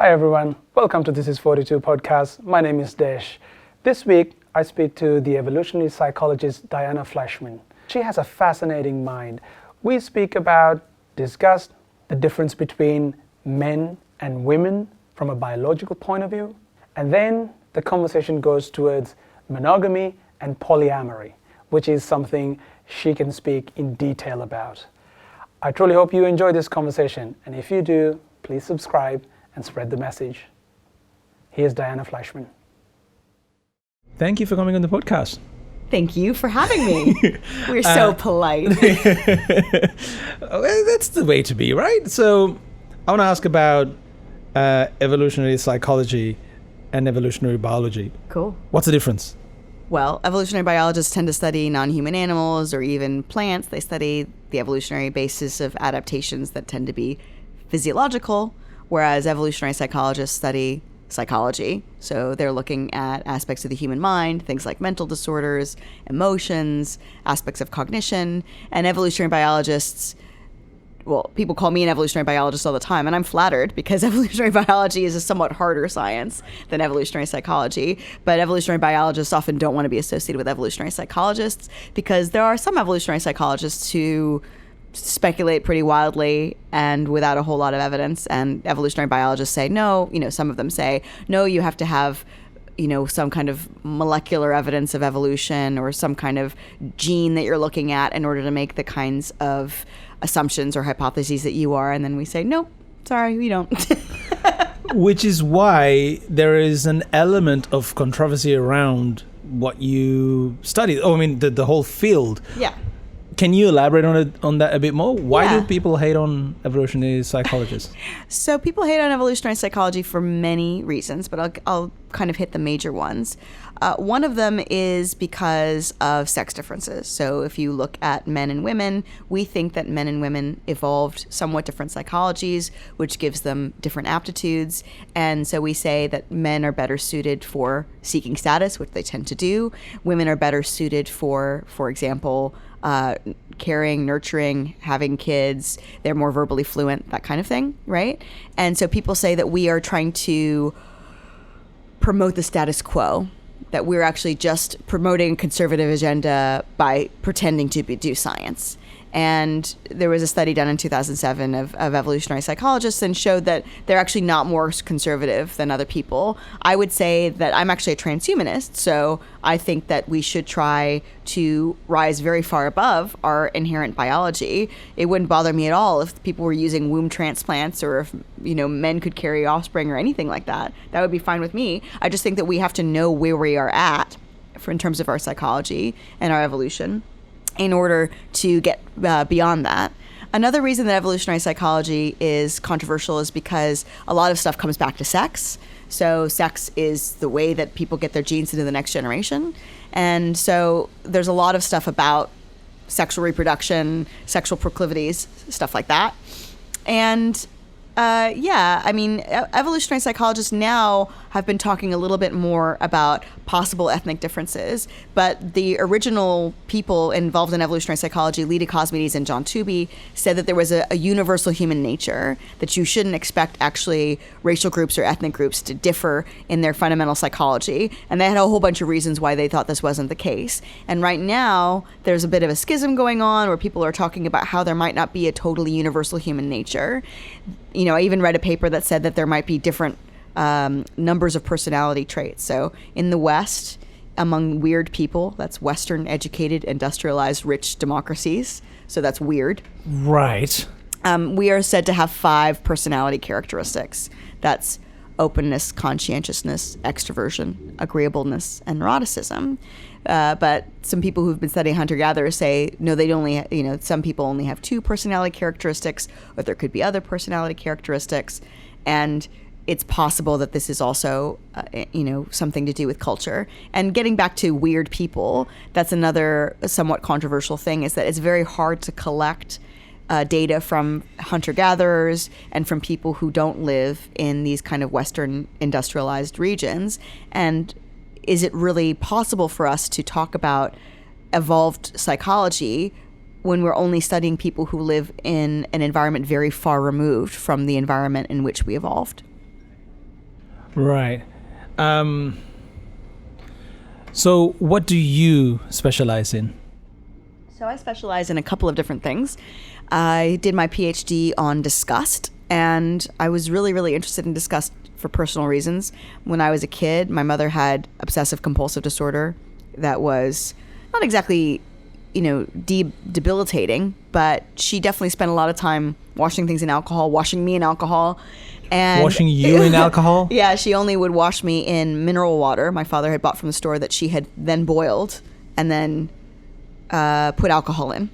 Hi everyone, welcome to This is 42 podcast. My name is Desh. This week I speak to the evolutionary psychologist Diana Fleischman. She has a fascinating mind. We speak about disgust, the difference between men and women from a biological point of view, and then the conversation goes towards monogamy and polyamory, which is something she can speak in detail about. I truly hope you enjoy this conversation, and if you do, please subscribe and spread the message. Here's Diana Fleischman. Thank you for coming on the podcast. Thank you for having me. We're so polite. That's the way to be, right? So I want to ask about evolutionary psychology and evolutionary biology. Cool. What's the difference? Well, evolutionary biologists tend to study non-human animals or even plants. They study the evolutionary basis of adaptations that tend to be physiological, whereas evolutionary psychologists study psychology. So they're looking at aspects of the human mind, things like mental disorders, emotions, aspects of cognition. And evolutionary biologists, well, people call me an evolutionary biologist all the time, and I'm flattered because evolutionary biology is a somewhat harder science than evolutionary psychology. But evolutionary biologists often don't want to be associated with evolutionary psychologists because there are some evolutionary psychologists who speculate pretty wildly and without a whole lot of evidence. And evolutionary biologists say, no, some of them say, no, you have to have some kind of molecular evidence of evolution or some kind of gene that you're looking at in order to make the kinds of assumptions or hypotheses that you are. And then we say, nope, sorry, we don't. Which is why there is an element of controversy around what you study. The whole field. Yeah. Can you elaborate on that a bit more? Why do people hate on evolutionary psychologists? So people hate on evolutionary psychology for many reasons, but I'll kind of hit the major ones. One of them is because of sex differences. So if you look at men and women, we think that men and women evolved somewhat different psychologies, which gives them different aptitudes. And so we say that men are better suited for seeking status, which they tend to do. Women are better suited for example, caring, nurturing, having kids. They're more verbally fluent, that kind of thing, right? And so people say that we are trying to promote the status quo, that we're actually just promoting a conservative agenda by pretending to do science. And there was a study done in 2007 of evolutionary psychologists and showed that they're actually not more conservative than other people. I would say that I'm actually a transhumanist, so I think that we should try to rise very far above our inherent biology. It wouldn't bother me at all if people were using womb transplants or if, men could carry offspring or anything like that. That would be fine with me. I just think that we have to know where we are at in terms of our psychology and our evolution in order to get beyond that. Another reason that evolutionary psychology is controversial is because a lot of stuff comes back to sex. So sex is the way that people get their genes into the next generation. And so there's a lot of stuff about sexual reproduction, sexual proclivities, stuff like that. And evolutionary psychologists now have been talking a little bit more about possible ethnic differences, but the original people involved in evolutionary psychology, Lida Cosmides and John Tooby, said that there was a universal human nature, that you shouldn't expect actually racial groups or ethnic groups to differ in their fundamental psychology, and they had a whole bunch of reasons why they thought this wasn't the case. And right now, there's a bit of a schism going on where people are talking about how there might not be a totally universal human nature. I even read a paper that said that there might be different numbers of personality traits. So in the West, among weird people, that's Western, educated, industrialized, rich democracies. So that's weird. Right. We are said to have 5 personality characteristics. That's openness, conscientiousness, extroversion, agreeableness, and neuroticism. But some people who've been studying hunter-gatherers say, no, some people only have 2 personality characteristics, or there could be other personality characteristics. And it's possible that this is also, something to do with culture. And getting back to weird people, that's another somewhat controversial thing, is that it's very hard to collect data from hunter-gatherers and from people who don't live in these kind of Western industrialized regions. And is it really possible for us to talk about evolved psychology when we're only studying people who live in an environment very far removed from the environment in which we evolved? Right. So what do you specialize in? So I specialize in a couple of different things. I did my PhD on disgust, and I was really, really interested in disgust for personal reasons. When I was a kid, my mother had obsessive compulsive disorder that was not exactly, debilitating, but she definitely spent a lot of time washing things in alcohol, washing me in alcohol. And Washing you in alcohol? Yeah, she only would wash me in mineral water my father had bought from the store that she had then boiled and then put alcohol in.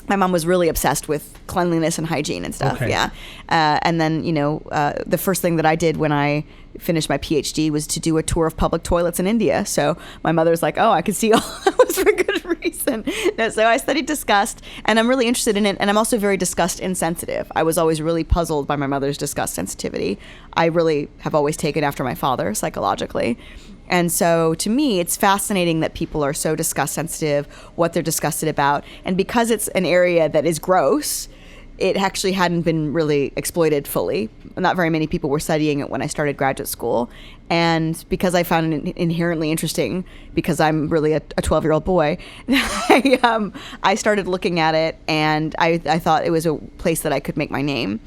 My mom was really obsessed with cleanliness and hygiene and stuff. Okay. Yeah. And then, the first thing that I did when I finished my PhD was to do a tour of public toilets in India. So my mother's like, oh, I could see all that was for good reason. No, so I studied disgust, and I'm really interested in it. And I'm also very disgust insensitive. I was always really puzzled by my mother's disgust sensitivity. I really have always taken after my father psychologically. And so to me, it's fascinating that people are so disgust sensitive, what they're disgusted about. And because it's an area that is gross, it actually hadn't been really exploited fully. Not very many people were studying it when I started graduate school. And because I found it inherently interesting, because I'm really a 12-year-old boy, I started looking at it, and I thought it was a place that I could make my name.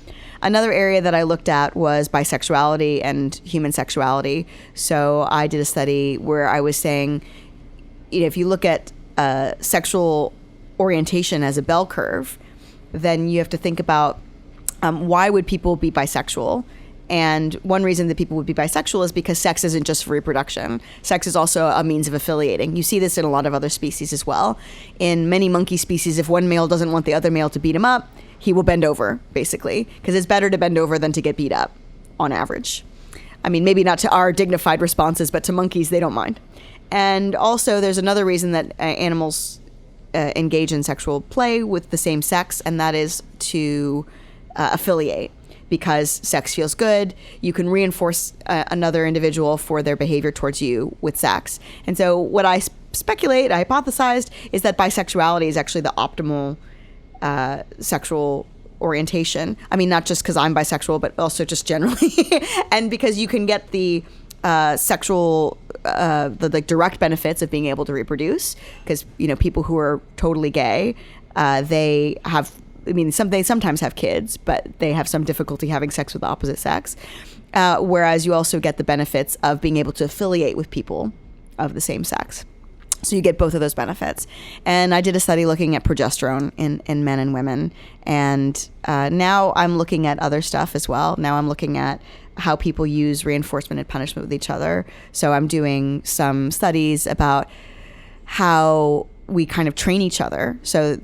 Another area that I looked at was bisexuality and human sexuality. So I did a study where I was saying, if you look at sexual orientation as a bell curve, then you have to think about why would people be bisexual? And one reason that people would be bisexual is because sex isn't just for reproduction. Sex is also a means of affiliating. You see this in a lot of other species as well. In many monkey species, if one male doesn't want the other male to beat him up, he will bend over, basically, because it's better to bend over than to get beat up, on average. I mean, maybe not to our dignified responses, but to monkeys, they don't mind. And also, there's another reason that animals engage in sexual play with the same sex, and that is to affiliate. Because sex feels good, you can reinforce another individual for their behavior towards you with sex. And so what I speculate, I hypothesized, is that bisexuality is actually the optimal sexual orientation. I mean, not just because I'm bisexual, but also just generally. And because you can get the sexual, the direct benefits of being able to reproduce. Because, people who are totally gay, they have, they sometimes have kids, but they have some difficulty having sex with the opposite sex. Whereas you also get the benefits of being able to affiliate with people of the same sex. So you get both of those benefits. And I did a study looking at progesterone in men and women. And now I'm looking at other stuff as well. Now I'm looking at how people use reinforcement and punishment with each other. So I'm doing some studies about how we kind of train each other. So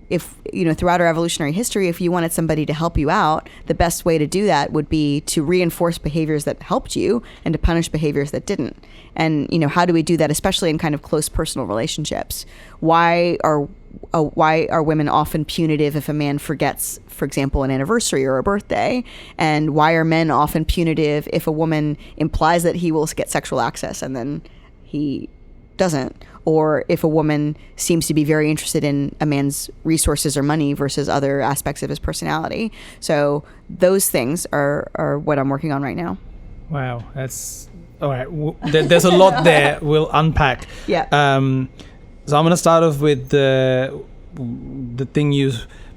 throughout our evolutionary history, if you wanted somebody to help you out, the best way to do that would be to reinforce behaviors that helped you and to punish behaviors that didn't. And, how do we do that, especially in kind of close personal relationships? Why are women often punitive if a man forgets, for example, an anniversary or a birthday? And why are men often punitive if a woman implies that he will get sexual access and then he doesn't? Or if a woman seems to be very interested in a man's resources or money versus other aspects of his personality. So those things are what I'm working on right now. Wow, that's all right. There's a lot there. We'll unpack. Yeah. So I'm going to start off with the thing you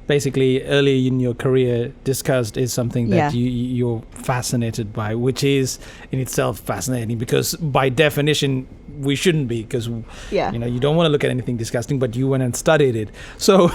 basically early in your career discussed is something that you're fascinated by, which is in itself fascinating because by definition we shouldn't be, because you don't want to look at anything disgusting, but you went and studied it. So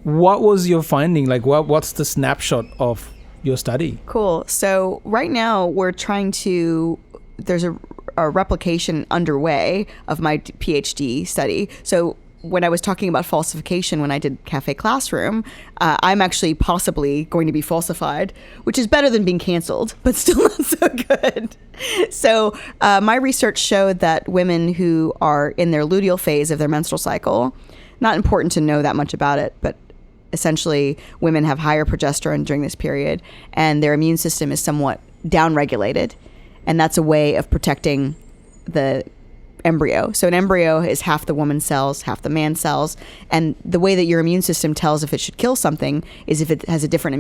what was your finding? Like what's the snapshot of your study? Cool. So right now we're trying to, there's a replication underway of my PhD study. So when I was talking about falsification when I did Cafe Classroom, I'm actually possibly going to be falsified, which is better than being canceled, but still not so good. So my research showed that women who are in their luteal phase of their menstrual cycle, not important to know that much about it, but essentially women have higher progesterone during this period and their immune system is somewhat downregulated. And that's a way of protecting the embryo. So an embryo is half the woman's cells, half the man's cells. And the way that your immune system tells if it should kill something is if it has a different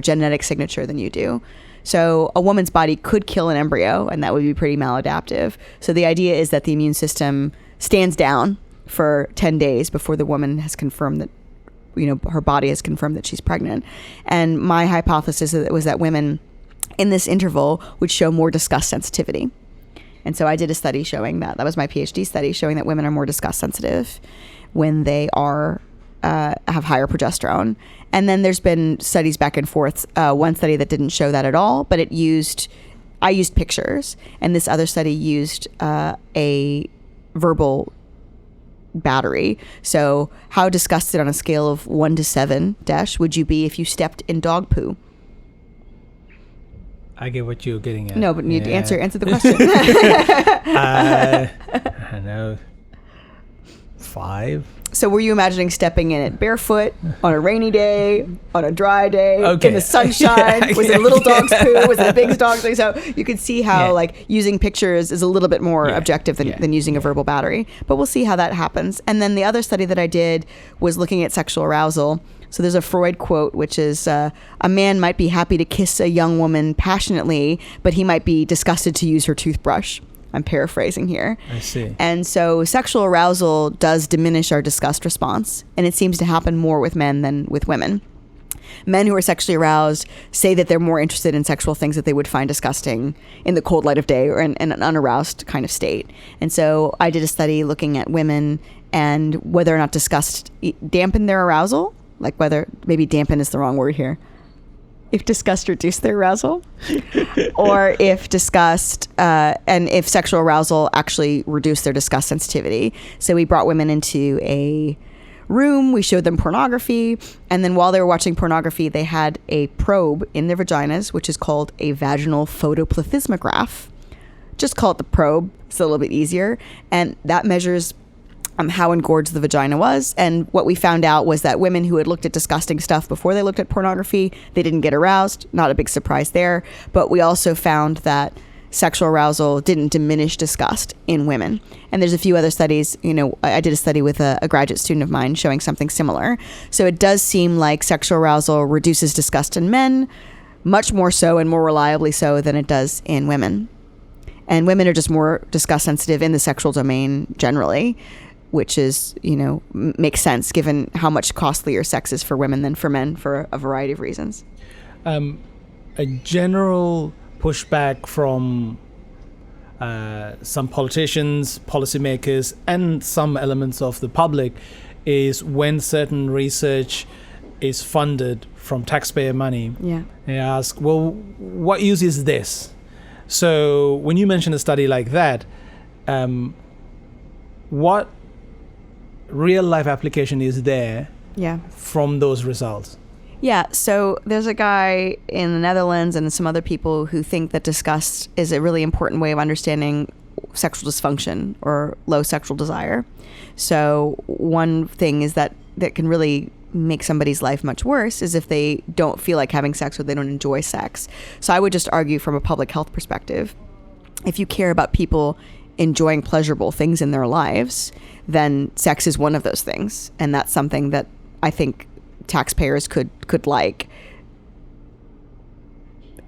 genetic signature than you do. So a woman's body could kill an embryo, and that would be pretty maladaptive. So the idea is that the immune system stands down for 10 days before the woman has confirmed that, her body has confirmed that she's pregnant. And my hypothesis was that women in this interval would show more disgust sensitivity. And so I did a study showing that. That was my PhD study, showing that women are more disgust sensitive when they are have higher progesterone. And then there's been studies back and forth. One study that didn't show that at all, but I used pictures, and this other study used a verbal battery. So how disgusted on a scale of 1 to 7, Desh, would you be if you stepped in dog poo? I get what you're getting at. No, but you answer the question. I don't know. 5? So were you imagining stepping in it barefoot on a rainy day, on a dry day, in the sunshine? Was it a little dog's poo? Was it a big dog's poo? So you could see how using pictures is a little bit more objective than using a verbal battery. But we'll see how that happens. And then the other study that I did was looking at sexual arousal. So there's a Freud quote, which is, a man might be happy to kiss a young woman passionately, but he might be disgusted to use her toothbrush. I'm paraphrasing here. I see. And so sexual arousal does diminish our disgust response, and it seems to happen more with men than with women. Men who are sexually aroused say that they're more interested in sexual things that they would find disgusting in the cold light of day or in an unaroused kind of state. And so I did a study looking at women and whether or not disgust dampened their arousal, like whether, maybe dampen is the wrong word here, if disgust reduced their arousal, or if disgust and if sexual arousal actually reduced their disgust sensitivity. So we brought women into a room, we showed them pornography, and then while they were watching pornography, they had a probe in their vaginas, which is called a vaginal photoplethysmograph. Just call it the probe, it's a little bit easier, and that measures how engorged the vagina was. And what we found out was that women who had looked at disgusting stuff before they looked at pornography, they didn't get aroused. Not a big surprise there. But we also found that sexual arousal didn't diminish disgust in women. And there's a few other studies. I did a study with a graduate student of mine showing something similar. So it does seem like sexual arousal reduces disgust in men, much more so and more reliably so than it does in women. And women are just more disgust sensitive in the sexual domain generally, which is, makes sense given how much costlier sex is for women than for men for a variety of reasons. A general pushback from some politicians, policymakers, and some elements of the public is when certain research is funded from taxpayer money. Yeah. They ask, well, what use is this? So when you mention a study like that, what real life application is there from those results? Yeah, so there's a guy in the Netherlands and some other people who think that disgust is a really important way of understanding sexual dysfunction or low sexual desire. So one thing is that can really make somebody's life much worse is if they don't feel like having sex or they don't enjoy sex. So I would just argue from a public health perspective, if you care about people enjoying pleasurable things in their lives, then sex is one of those things. And that's something that I think taxpayers could like.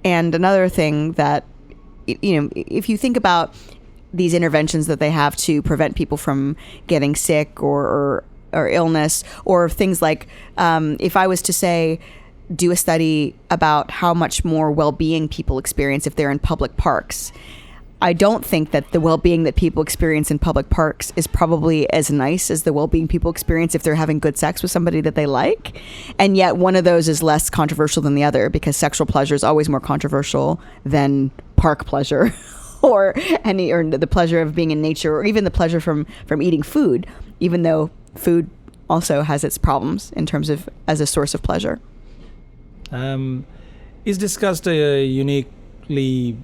And another thing that, if you think about these interventions that they have to prevent people from getting sick or illness, or things like, if I was to say, do a study about how much more well-being people experience if they're in public parks, I don't think that the well-being that people experience in public parks is probably as nice as the well-being people experience if they're having good sex with somebody that they like. And yet one of those is less controversial than the other, because sexual pleasure is always more controversial than park pleasure or the pleasure of being in nature, or even the pleasure from eating food, even though food also has its problems in terms of as a source of pleasure. Is disgust a uniquely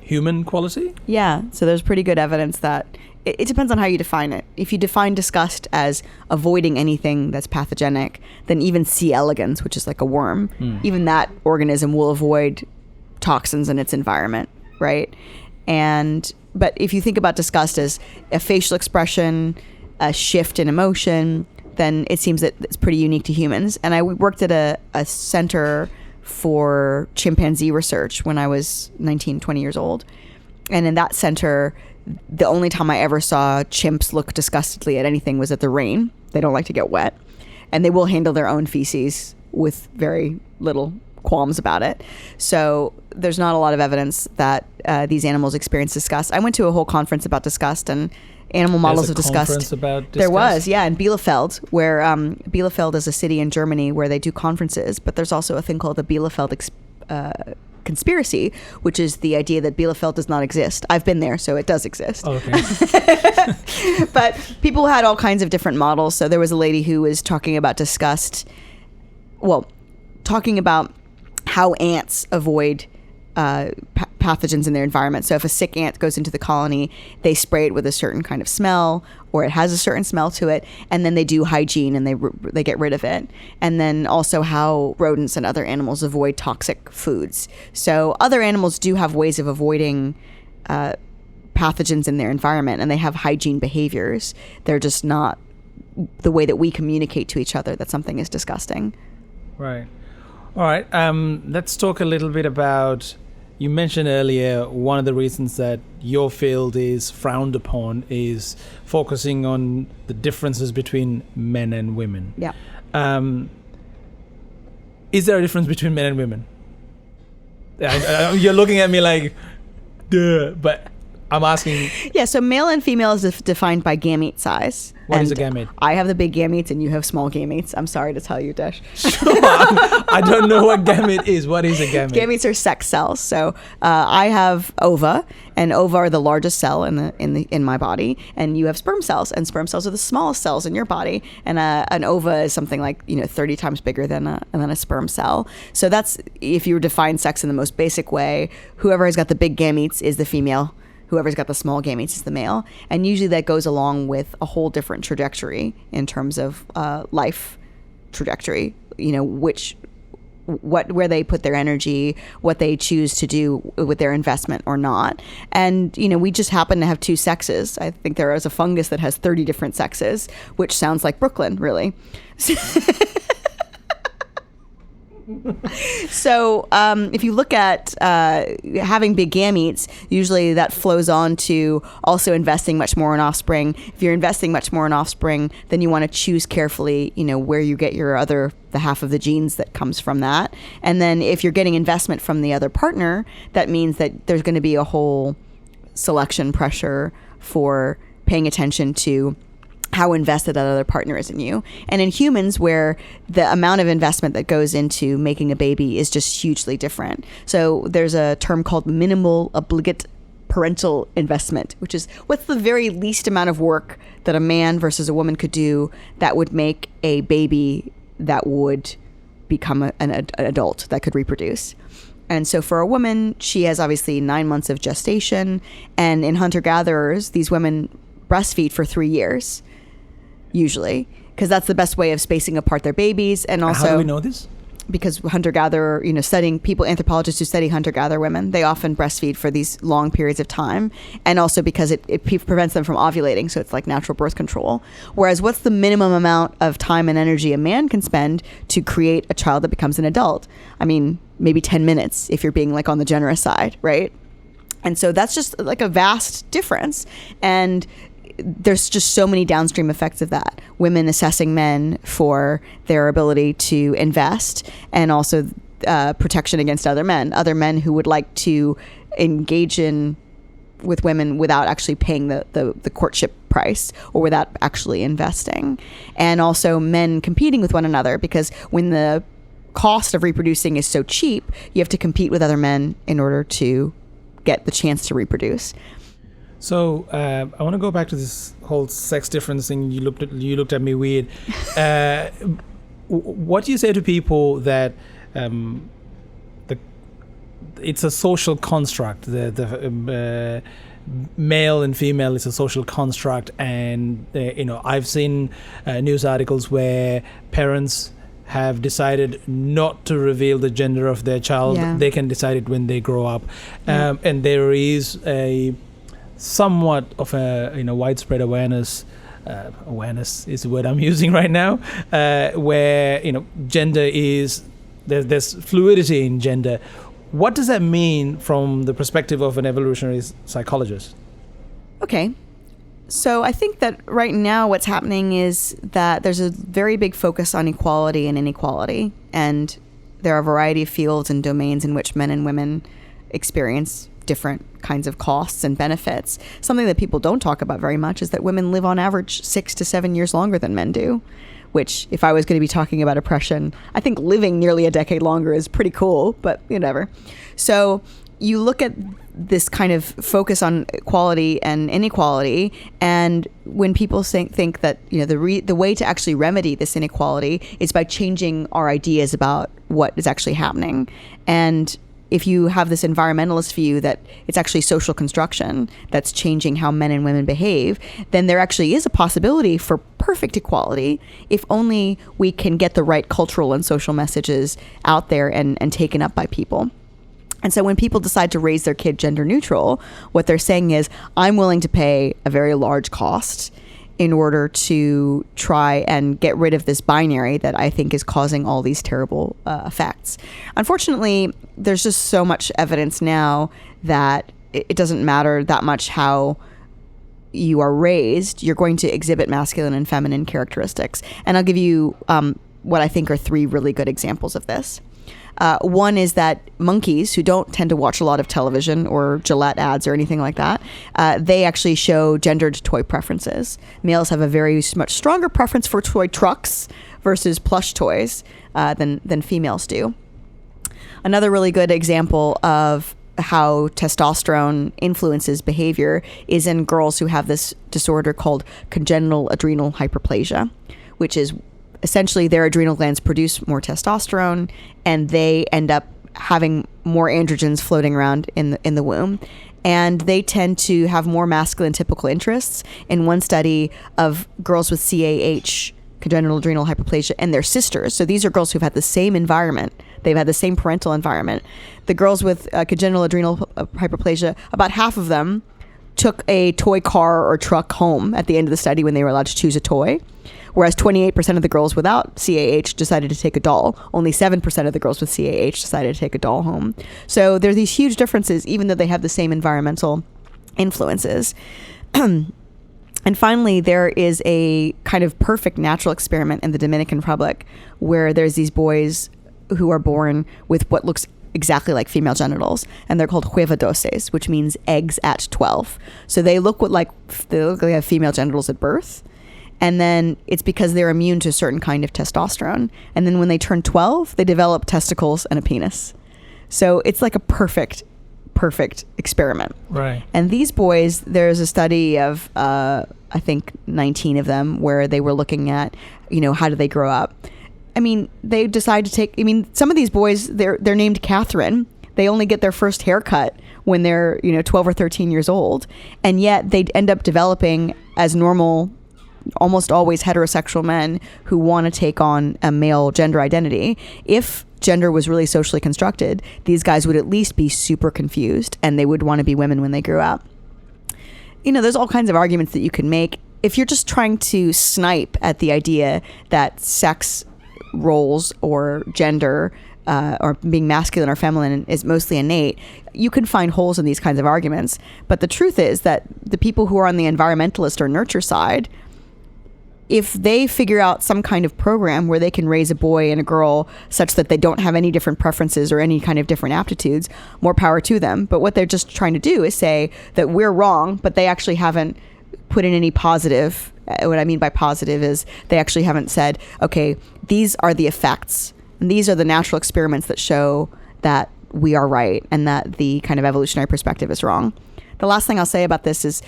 human quality? Yeah, so there's pretty good evidence that it depends on how you define it. If you define disgust as avoiding anything that's pathogenic, then even C. elegans, which is like a worm, even that organism will avoid toxins in its environment, right? But if you think about disgust as a facial expression, a shift in emotion, then it seems that it's pretty unique to humans. And I worked at a center for chimpanzee research when I was 19, 20 years old. And in that center, the only time I ever saw chimps look disgustedly at anything was at the rain. They don't like to get wet. And they will handle their own feces with very little qualms about it. So there's not a lot of evidence that these animals experience disgust. I went to a whole conference about disgust and animal models of disgust. Conference about disgust? There was, yeah, in Bielefeld, where Bielefeld is a city in Germany where they do conferences, but there's also a thing called the Bielefeld conspiracy, which is the idea that Bielefeld does not exist. I've been there, so it does exist. Okay. But people had all kinds of different models. So there was a lady who was talking about disgust, talking about how ants avoid pathogens in their environment. So if a sick ant goes into the colony, they spray it with a certain kind of smell, or it has a certain smell to it, and then they do hygiene and they get rid of it. And then also how rodents and other animals avoid toxic foods. So other animals do have ways of avoiding pathogens in their environment, and they have hygiene behaviors. They're just not the way that we communicate to each other that something is disgusting. Right. All right. Let's talk a little bit about, you mentioned earlier, one of the reasons that your field is frowned upon is focusing on the differences between men and women. Yeah. Is there a difference between men and women? You're looking at me like, duh, but I'm asking. Yeah, so male and female is defined by gamete size. What is a gamete? I have the big gametes and you have small gametes. I'm sorry to tell you, Desh. Sure. I don't know what gamete is. What is a gamete? Gametes are sex cells. So I have ova, and ova are the largest cell in my body, and you have sperm cells, and sperm cells are the smallest cells in your body, and an ova is something like 30 times bigger than a sperm cell. So that's, if you define sex in the most basic way, whoever has got the big gametes is the female. Whoever's got the small gametes is the male. And usually that goes along with a whole different trajectory in terms of life trajectory, where they put their energy, what they choose to do with their investment or not. And, we just happen to have two sexes. I think there is a fungus that has 30 different sexes, which sounds like Brooklyn, really. So if you look at having big gametes, usually that flows on to also investing much more in offspring. If you're investing much more in offspring, then you want to choose carefully, where you get the half of the genes that comes from that. And then if you're getting investment from the other partner, that means that there's going to be a whole selection pressure for paying attention to how invested that other partner is in you. And in humans, where the amount of investment that goes into making a baby is just hugely different. So there's a term called minimal obligate parental investment, which is what's the very least amount of work that a man versus a woman could do that would make a baby that would become an adult that could reproduce. And so for a woman, she has obviously 9 months of gestation. And in hunter-gatherers, these women breastfeed for 3 years. Usually, because that's the best way of spacing apart their babies. And also, how do we know this? Because hunter-gatherer, studying people, anthropologists who study hunter-gatherer women, they often breastfeed for these long periods of time, and also because it prevents them from ovulating, so it's like natural birth control. Whereas, what's the minimum amount of time and energy a man can spend to create a child that becomes an adult? I mean, maybe 10 minutes if you're being like on the generous side, right? And so that's just like a vast difference. And there's just so many downstream effects of that. Women assessing men for their ability to invest, and also protection against other men who would like to engage with women without actually paying the courtship price or without actually investing. And also men competing with one another, because when the cost of reproducing is so cheap, you have to compete with other men in order to get the chance to reproduce. So I want to go back to this whole sex difference thing. You looked at me weird. What do you say to people that it's a social construct? The male and female is a social construct, and I've seen news articles where parents have decided not to reveal the gender of their child. Yeah. They can decide it when they grow up, and there is a somewhat of a widespread awareness is the word I'm using right now, where gender is there's fluidity in gender. What does that mean from the perspective of an evolutionary psychologist? Okay. So I think that right now what's happening is that there's a very big focus on equality and inequality. And there are a variety of fields and domains in which men and women experience different kinds of costs and benefits. Something that people don't talk about very much is that women live on average 6 to 7 years longer than men do, which if I was going to be talking about oppression, I think living nearly a decade longer is pretty cool, but whatever. So you look at this kind of focus on equality and inequality, and when people think that the way to actually remedy this inequality is by changing our ideas about what is actually happening. And if you have this environmentalist view that it's actually social construction that's changing how men and women behave, then there actually is a possibility for perfect equality if only we can get the right cultural and social messages out there and taken up by people. And so when people decide to raise their kid gender neutral, what they're saying is, I'm willing to pay a very large cost in order to try and get rid of this binary that I think is causing all these terrible effects. Unfortunately, there's just so much evidence now that it doesn't matter that much how you are raised. You're going to exhibit masculine and feminine characteristics. And I'll give you what I think are 3 really good examples of this. One is that monkeys, who don't tend to watch a lot of television or Gillette ads or anything like that, they actually show gendered toy preferences. Males have a very much stronger preference for toy trucks versus plush toys than females do. Another really good example of how testosterone influences behavior is in girls who have this disorder called congenital adrenal hyperplasia, which is essentially their adrenal glands produce more testosterone and they end up having more androgens floating around in the womb. And they tend to have more masculine typical interests. In one study of girls with CAH, congenital adrenal hyperplasia, and their sisters. So these are girls who've had the same environment. They've had the same parental environment. The girls with congenital adrenal hyperplasia, about half of them took a toy car or truck home at the end of the study when they were allowed to choose a toy. Whereas 28% of the girls without CAH decided to take a doll. Only 7% of the girls with CAH decided to take a doll home. So there are these huge differences, even though they have the same environmental influences. And finally, there is a kind of perfect natural experiment in the Dominican Republic where there's these boys who are born with what looks exactly like female genitals, and they're called huevadoses, which means eggs at 12. So they look like they have female genitals at birth. And then it's because they're immune to a certain kind of testosterone. And then when they turn 12, they develop testicles and a penis. So it's like a perfect experiment. Right. And these boys, there's a study of, I think 19 of them, where they were looking at, how do they grow up? I mean, they decide to take, some of these boys, they're named Catherine. They only get their first haircut when they're, 12 or 13 years old. And yet they end up developing as normal, almost always heterosexual men who want to take on a male gender identity. If gender was really socially constructed, these guys would at least be super confused and they would want to be women when they grew up. There's all kinds of arguments that you can make. If you're just trying to snipe at the idea that sex roles or gender or being masculine or feminine is mostly innate, you can find holes in these kinds of arguments. But the truth is that the people who are on the environmentalist or nurture side, if they figure out some kind of program where they can raise a boy and a girl such that they don't have any different preferences or any kind of different aptitudes, more power to them. But what they're just trying to do is say that we're wrong, but they actually haven't put in any positive. What I mean by positive is they actually haven't said, okay, these are the effects and these are the natural experiments that show that we are right and that the kind of evolutionary perspective is wrong. The last thing I'll say about this is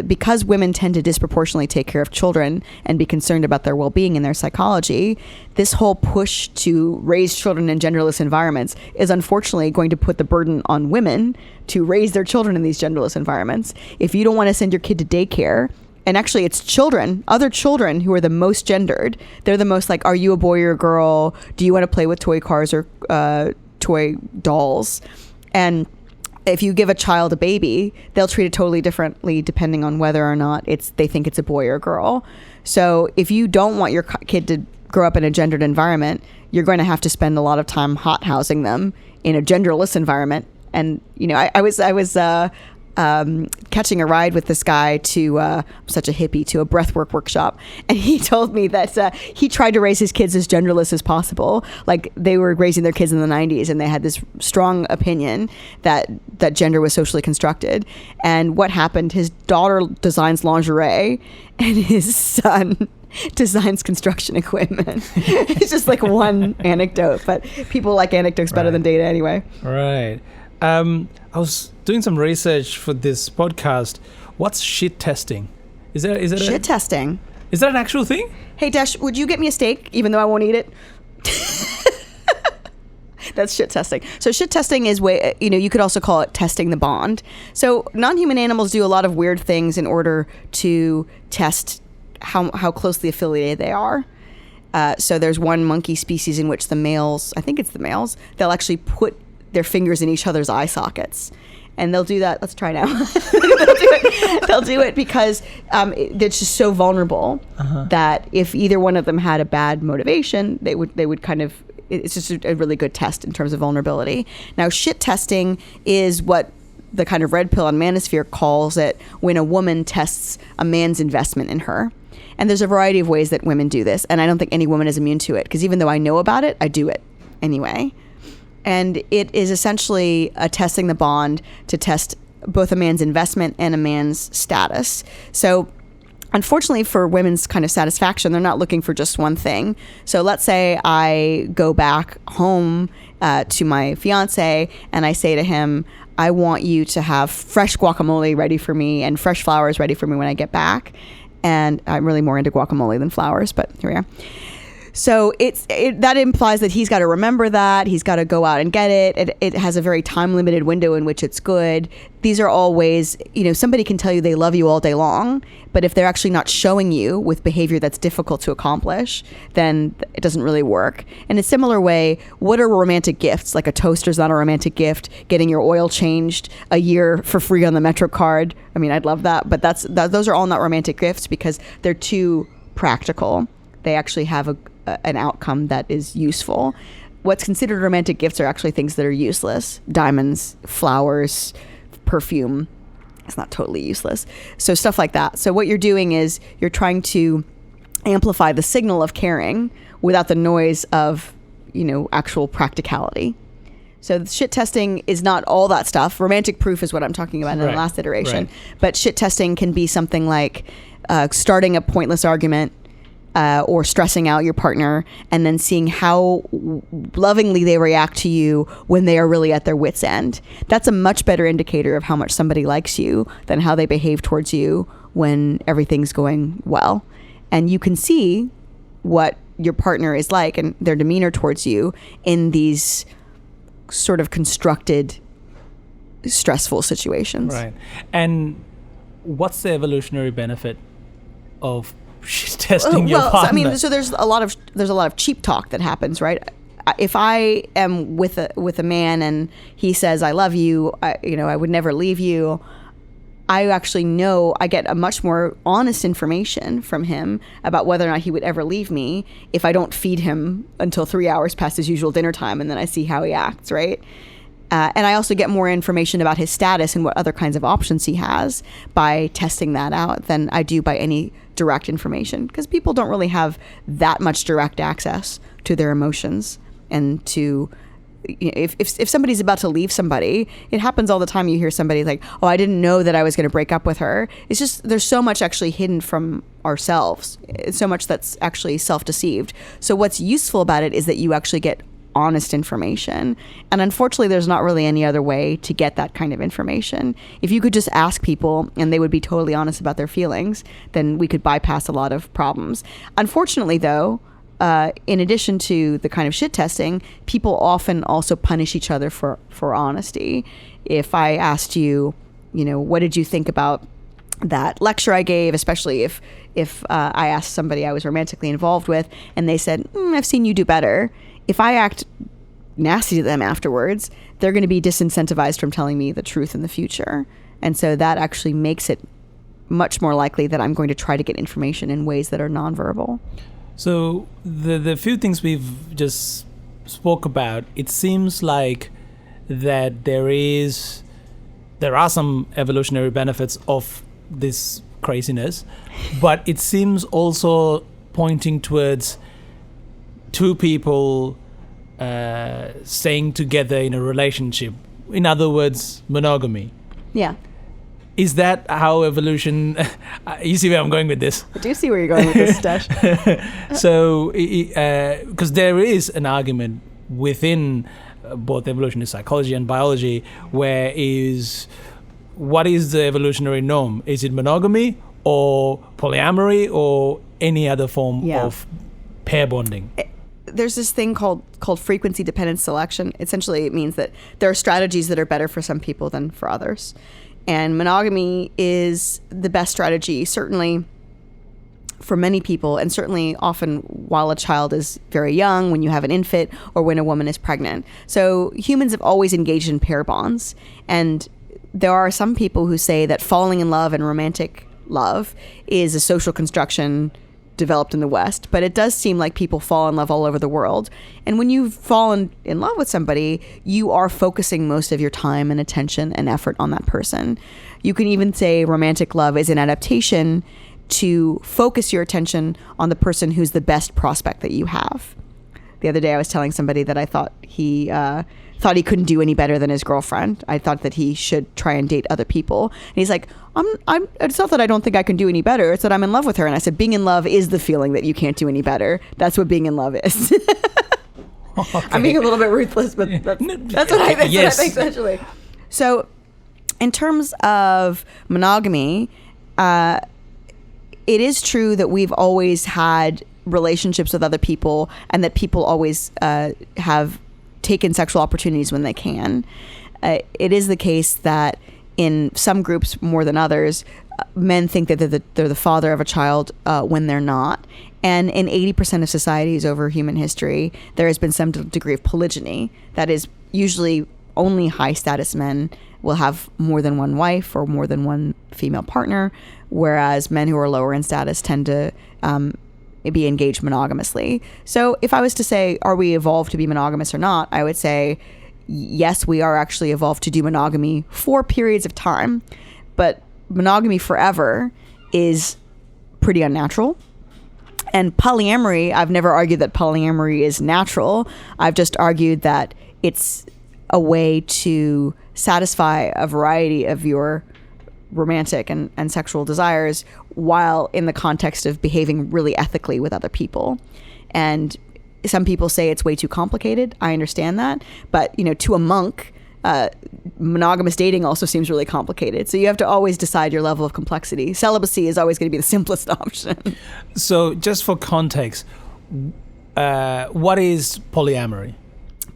because women tend to disproportionately take care of children and be concerned about their well-being and their psychology, this whole push to raise children in genderless environments is unfortunately going to put the burden on women to raise their children in these genderless environments. If you don't want to send your kid to daycare, and actually it's other children who are the most gendered. They're the most like, are you a boy or a girl? Do you want to play with toy cars or toy dolls? And if you give a child a baby, they'll treat it totally differently depending on whether or not they think it's a boy or a girl. So if you don't want your kid to grow up in a gendered environment, you're going to have to spend a lot of time hot housing them in a genderless environment. And, you know, I was catching a ride with this guy to, I'm such a hippie, to a breathwork workshop. And he told me that he tried to raise his kids as genderless as possible. Like, they were raising their kids in the 90s, and they had this strong opinion that gender was socially constructed. And what happened, his daughter designs lingerie, and his son designs construction equipment. It's just like one anecdote, but people like anecdotes better than data anyway. Right. I was doing some research for this podcast. What's shit testing? Is that shit testing? Is that an actual thing? Hey, Desh, would you get me a steak, even though I won't eat it? That's shit testing. So shit testing is you could also call it testing the bond. So non-human animals do a lot of weird things in order to test how closely affiliated they are. So there's one monkey species in which the males, I think it's the males, they'll actually put their fingers in each other's eye sockets. And they'll do that. Let's try now. They'll do it because they're just so vulnerable that if either one of them had a bad motivation, they would kind of, it's just a really good test in terms of vulnerability. Now, shit testing is what the kind of red pill on manosphere calls it when a woman tests a man's investment in her. And there's a variety of ways that women do this. And I don't think any woman is immune to it, because even though I know about it, I do it anyway. And it is essentially testing the bond to test both a man's investment and a man's status. So unfortunately for women's kind of satisfaction, they're not looking for just one thing. So let's say I go back home to my fiance and I say to him, I want you to have fresh guacamole ready for me and fresh flowers ready for me when I get back. And I'm really more into guacamole than flowers, but here we are. So that implies that he's got to remember that. He's got to go out and get it. It has a very time-limited window in which it's good. These are all ways, somebody can tell you they love you all day long, but if they're actually not showing you with behavior that's difficult to accomplish, then it doesn't really work. In a similar way, what are romantic gifts? Like a toaster's not a romantic gift. Getting your oil changed a year for free on the Metro card. I mean, I'd love that, but those are all not romantic gifts because they're too practical. They actually have an outcome that is useful. What's considered romantic gifts are actually things that are useless. Diamonds, flowers, perfume. It's not totally useless. So stuff like that. So what you're doing is you're trying to amplify the signal of caring without the noise of, actual practicality. So the shit testing is not all that stuff. Romantic proof is what I'm talking about in the last iteration. Right. But shit testing can be something like starting a pointless argument, or stressing out your partner, and then seeing how lovingly they react to you when they are really at their wit's end. That's a much better indicator of how much somebody likes you than how they behave towards you when everything's going well. And you can see what your partner is like and their demeanor towards you in these sort of constructed, stressful situations. Right. And what's the evolutionary benefit of she's testing your partner? So there's a lot of cheap talk that happens, right? If I am with a man and he says I love you, I would never leave you, I actually know I get a much more honest information from him about whether or not he would ever leave me if I don't feed him until 3 hours past his usual dinner time, and then I see how he acts, right? And I also get more information about his status and what other kinds of options he has by testing that out than I do by any direct information, because people don't really have that much direct access to their emotions. And to, if somebody's about to leave somebody, it happens all the time. You hear somebody like, oh, I didn't know that I was going to break up with her. It's just, there's so much actually hidden from ourselves. It's so much that's actually self-deceived. So what's useful about it is that you actually get honest information. And unfortunately, there's not really any other way to get that kind of information. If you could just ask people and they would be totally honest about their feelings, then we could bypass a lot of problems. Unfortunately, though, in addition to the kind of shit testing, people often also punish each other for honesty. If I asked you, what did you think about that lecture I gave, especially if I asked somebody I was romantically involved with and they said, I've seen you do better. If I act nasty to them afterwards, they're going to be disincentivized from telling me the truth in the future. And so that actually makes it much more likely that I'm going to try to get information in ways that are nonverbal. So the few things we've just spoke about, it seems like that there are some evolutionary benefits of this craziness, but it seems also pointing towards two people staying together in a relationship. In other words, monogamy. Yeah. Is that how evolution... you see where I'm going with this? I do see where you're going with this, Desh. So, because there is an argument within both evolutionary psychology and biology what is the evolutionary norm? Is it monogamy or polyamory or any other form of pair bonding? There's this thing called frequency-dependent selection. Essentially, it means that there are strategies that are better for some people than for others. And monogamy is the best strategy, certainly for many people, and certainly often while a child is very young, when you have an infant, or when a woman is pregnant. So humans have always engaged in pair bonds. And there are some people who say that falling in love and romantic love is a social construction developed in the West, but it does seem like people fall in love all over the world. And when you've fallen in love with somebody, you are focusing most of your time and attention and effort on that person. You can even say romantic love is an adaptation to focus your attention on the person who's the best prospect that you have. The other day I was telling somebody that I thought he couldn't do any better than his girlfriend. I thought that he should try and date other people. And he's like, it's not that I don't think I can do any better. It's that I'm in love with her. And I said, being in love is the feeling that you can't do any better. That's what being in love is. Okay. I'm being a little bit ruthless, but that's what I think, essentially. So in terms of monogamy, it is true that we've always had relationships with other people and that people always have taken sexual opportunities when they can. It is the case that in some groups more than others, men think that they're the father of a child when they're not. And in 80% of societies over human history, there has been some degree of polygyny. That is, usually only high status men will have more than one wife or more than one female partner, whereas men who are lower in status tend to be engaged monogamously. So if I was to say, are we evolved to be monogamous or not, I would say, yes, we are actually evolved to do monogamy for periods of time, but monogamy forever is pretty unnatural. And polyamory, I've never argued that polyamory is natural. I've just argued that it's a way to satisfy a variety of your romantic and sexual desires while in the context of behaving really ethically with other people. And some people say it's way too complicated. I understand that. But, to a monk, monogamous dating also seems really complicated. So you have to always decide your level of complexity. Celibacy is always going to be the simplest option. So just for context, what is polyamory?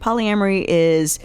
Polyamory is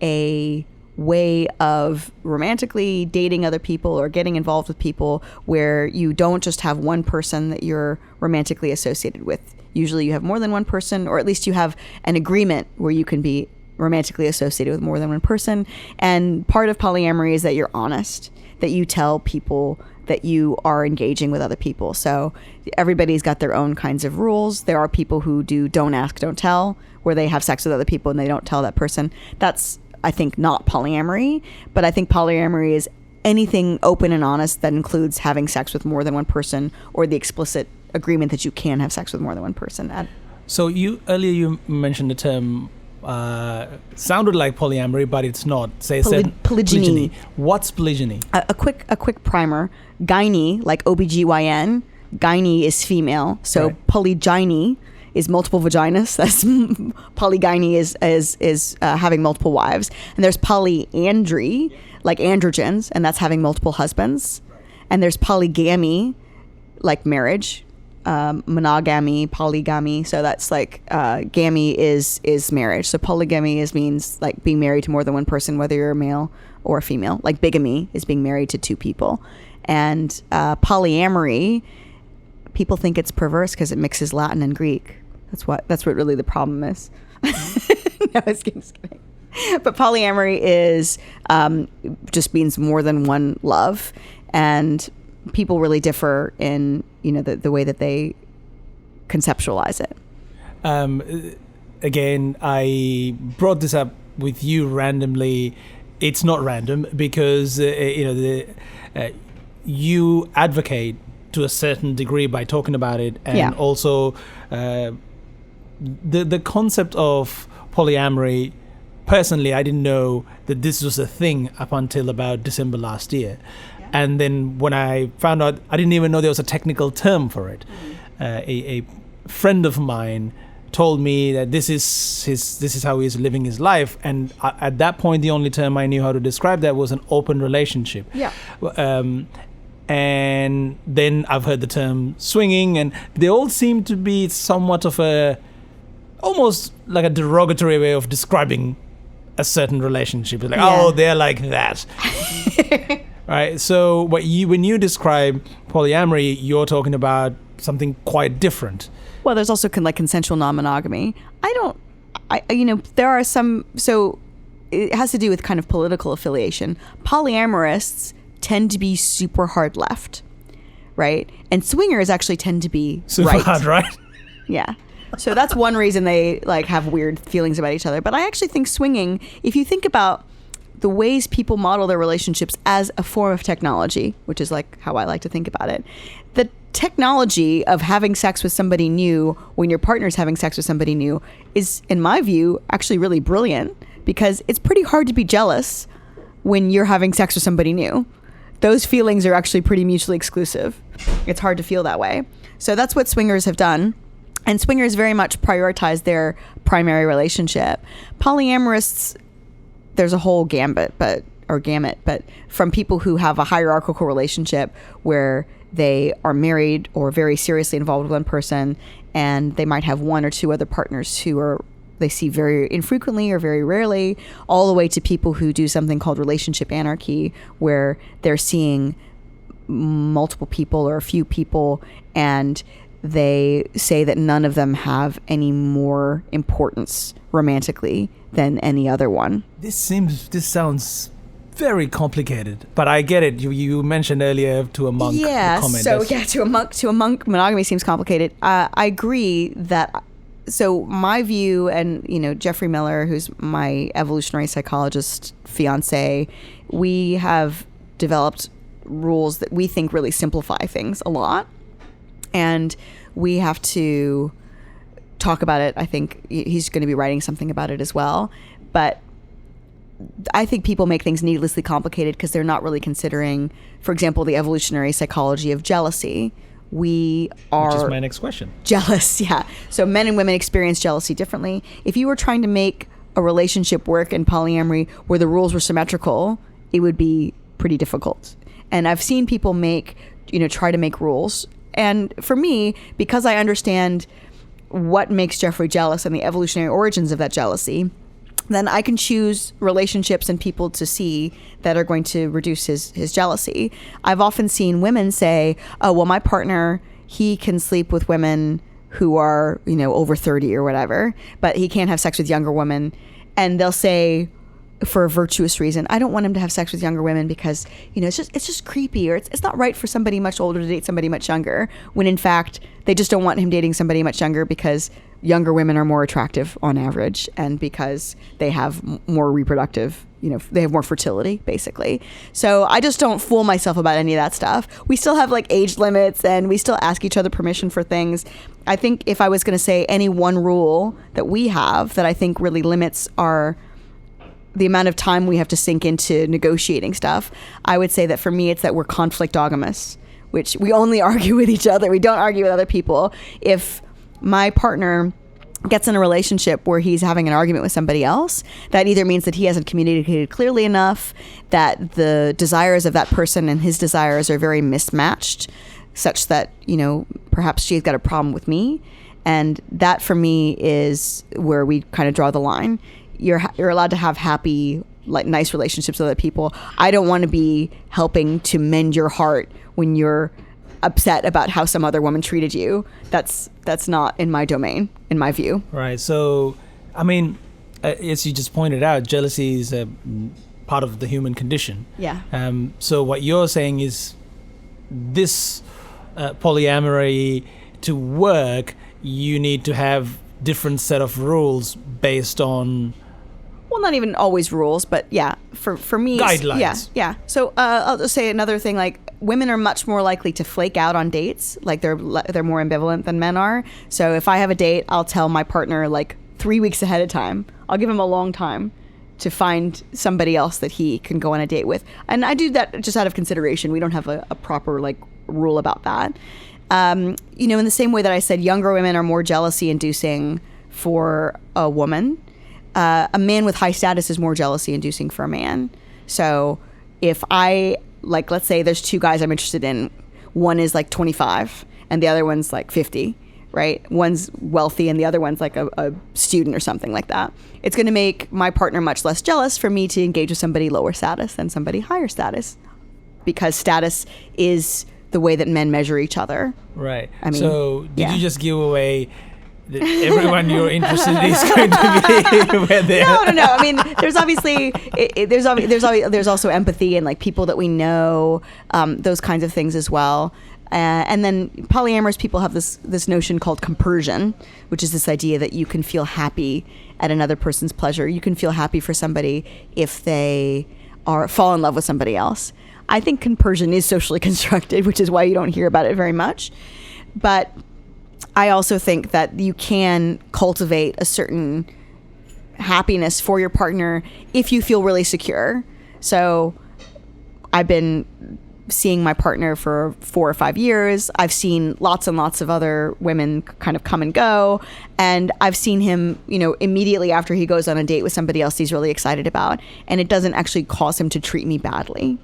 a way of romantically dating other people or getting involved with people where you don't just have one person that you're romantically associated with. Usually you have more than one person, or at least you have an agreement where you can be romantically associated with more than one person. And part of polyamory is that you're honest, that you tell people that you are engaging with other people. So everybody's got their own kinds of rules. There are people who do don't ask, don't tell, where they have sex with other people and they don't tell that person. That's, I think, not polyamory, but I think polyamory is anything open and honest that includes having sex with more than one person or the explicit agreement that you can have sex with more than one person. So earlier you mentioned the term sounded like polyamory, but it's not. Polygyny. What's polygyny? A quick primer. Gyne, like OBGYN, gyne is female. So right. Polygyny is multiple vaginas. That's polygyny is having multiple wives. And there's polyandry, like androgens, and that's having multiple husbands. And there's polygamy, like marriage. Monogamy, polygamy. So that's like gamy is marriage. So polygamy means like being married to more than one person, whether you're a male or a female. Like bigamy is being married to two people. And polyamory, people think it's perverse because it mixes Latin and Greek. That's what really the problem is. No, I was kidding. But polyamory is just means more than one love, and people really differ in the way that they conceptualize it. Again, I brought this up with you randomly. It's not random because you advocate to a certain degree by talking about it, and also the concept of polyamory. Personally, I didn't know that this was a thing up until about December last year. Yeah. And then when I found out, I didn't even know there was a technical term for it. A friend of mine told me that this is how he's living his life. And at that point, the only term I knew how to describe that was an open relationship. Yeah. And then I've heard the term swinging, and they all seem to be somewhat of almost like a derogatory way of describing a certain relationship. It's like, oh, they're like that. Right? So when you describe polyamory, you're talking about something quite different. Well, there's also like consensual non-monogamy. There are some, so it has to do with kind of political affiliation. Polyamorists tend to be super hard left, right? And swingers actually tend to be super hard right. Yeah. So that's one reason they like have weird feelings about each other. But I actually think swinging, if you think about the ways people model their relationships as a form of technology, which is like how I like to think about it, the technology of having sex with somebody new when your partner's having sex with somebody new is, in my view, actually really brilliant, because it's pretty hard to be jealous when you're having sex with somebody new. Those feelings are actually pretty mutually exclusive. It's hard to feel that way. So that's what swingers have done. And swingers very much prioritize their primary relationship. Polyamorists, there's a whole gamut, but from people who have a hierarchical relationship where they are married or very seriously involved with one person, and they might have one or two other partners who they see very infrequently or very rarely, all the way to people who do something called relationship anarchy, where they're seeing multiple people or a few people, and they say that none of them have any more importance romantically than any other one. This sounds very complicated, but I get it. You mentioned earlier to a monk. Yeah, to a monk, monogamy seems complicated. I agree that. So my view, and Jeffrey Miller, who's my evolutionary psychologist fiance, we have developed rules that we think really simplify things a lot. And we have to talk about it. I think he's going to be writing something about it as well. But I think people make things needlessly complicated because they're not really considering, for example, the evolutionary psychology of jealousy. Which is my next question. Jealous, yeah. So men and women experience jealousy differently. If you were trying to make a relationship work in polyamory where the rules were symmetrical, it would be pretty difficult. And I've seen people try to make rules. And for me, because I understand what makes Jeffrey jealous and the evolutionary origins of that jealousy, then I can choose relationships and people to see that are going to reduce his jealousy. I've often seen women say, oh, well, my partner, he can sleep with women who are, over 30 or whatever, but he can't have sex with younger women. And they'll say, for a virtuous reason, I don't want him to have sex with younger women because, it's just creepy, or it's not right for somebody much older to date somebody much younger, when in fact, they just don't want him dating somebody much younger because younger women are more attractive on average, and because they have more reproductive, they have more fertility, basically. So I just don't fool myself about any of that stuff. We still have like age limits, and we still ask each other permission for things. I think if I was going to say any one rule that we have that I think really limits the amount of time we have to sink into negotiating stuff, I would say that for me, it's that we're conflictogamous, which we only argue with each other. We don't argue with other people. If my partner gets in a relationship where he's having an argument with somebody else, that either means that he hasn't communicated clearly enough, that the desires of that person and his desires are very mismatched, such that, perhaps she's got a problem with me. And that for me is where we kind of draw the line. You're allowed to have happy, like nice relationships with other people. I don't want to be helping to mend your heart when you're upset about how some other woman treated you. That's not in my domain, in my view. Right. So, I mean, as you just pointed out, jealousy is a part of the human condition. Yeah. So what you're saying is this polyamory to work, you need to have different set of rules based on... Well, not even always rules, but yeah, for me... Guidelines. Yeah. So I'll just say another thing, like women are much more likely to flake out on dates. Like they're more ambivalent than men are. So if I have a date, I'll tell my partner like 3 weeks ahead of time. I'll give him a long time to find somebody else that he can go on a date with. And I do that just out of consideration. We don't have a proper like rule about that. You know, in the same way that I said younger women are more jealousy inducing for a woman, a man with high status is more jealousy inducing for a man. So if I, like, let's say there's two guys I'm interested in, one is like 25 and the other one's like 50, right? One's wealthy and the other one's like a student or something like that. It's going to make my partner much less jealous for me to engage with somebody lower status than somebody higher status, because status is the way that men measure each other. Right. I mean, so did you just give away that everyone you're interested in is going to be where they are? No. I mean, there's obviously there's also empathy and like people that we know, those kinds of things as well. And then polyamorous people have this notion called compersion, which is this idea that you can feel happy at another person's pleasure. You can feel happy for somebody if they fall in love with somebody else. I think compersion is socially constructed, which is why you don't hear about it very much. But I also think that you can cultivate a certain happiness for your partner if you feel really secure. So I've been seeing my partner for 4 or 5 years. I've seen lots and lots of other women kind of come and go. And I've seen him, you know, immediately after he goes on a date with somebody else he's really excited about. And it doesn't actually cause him to treat me badly.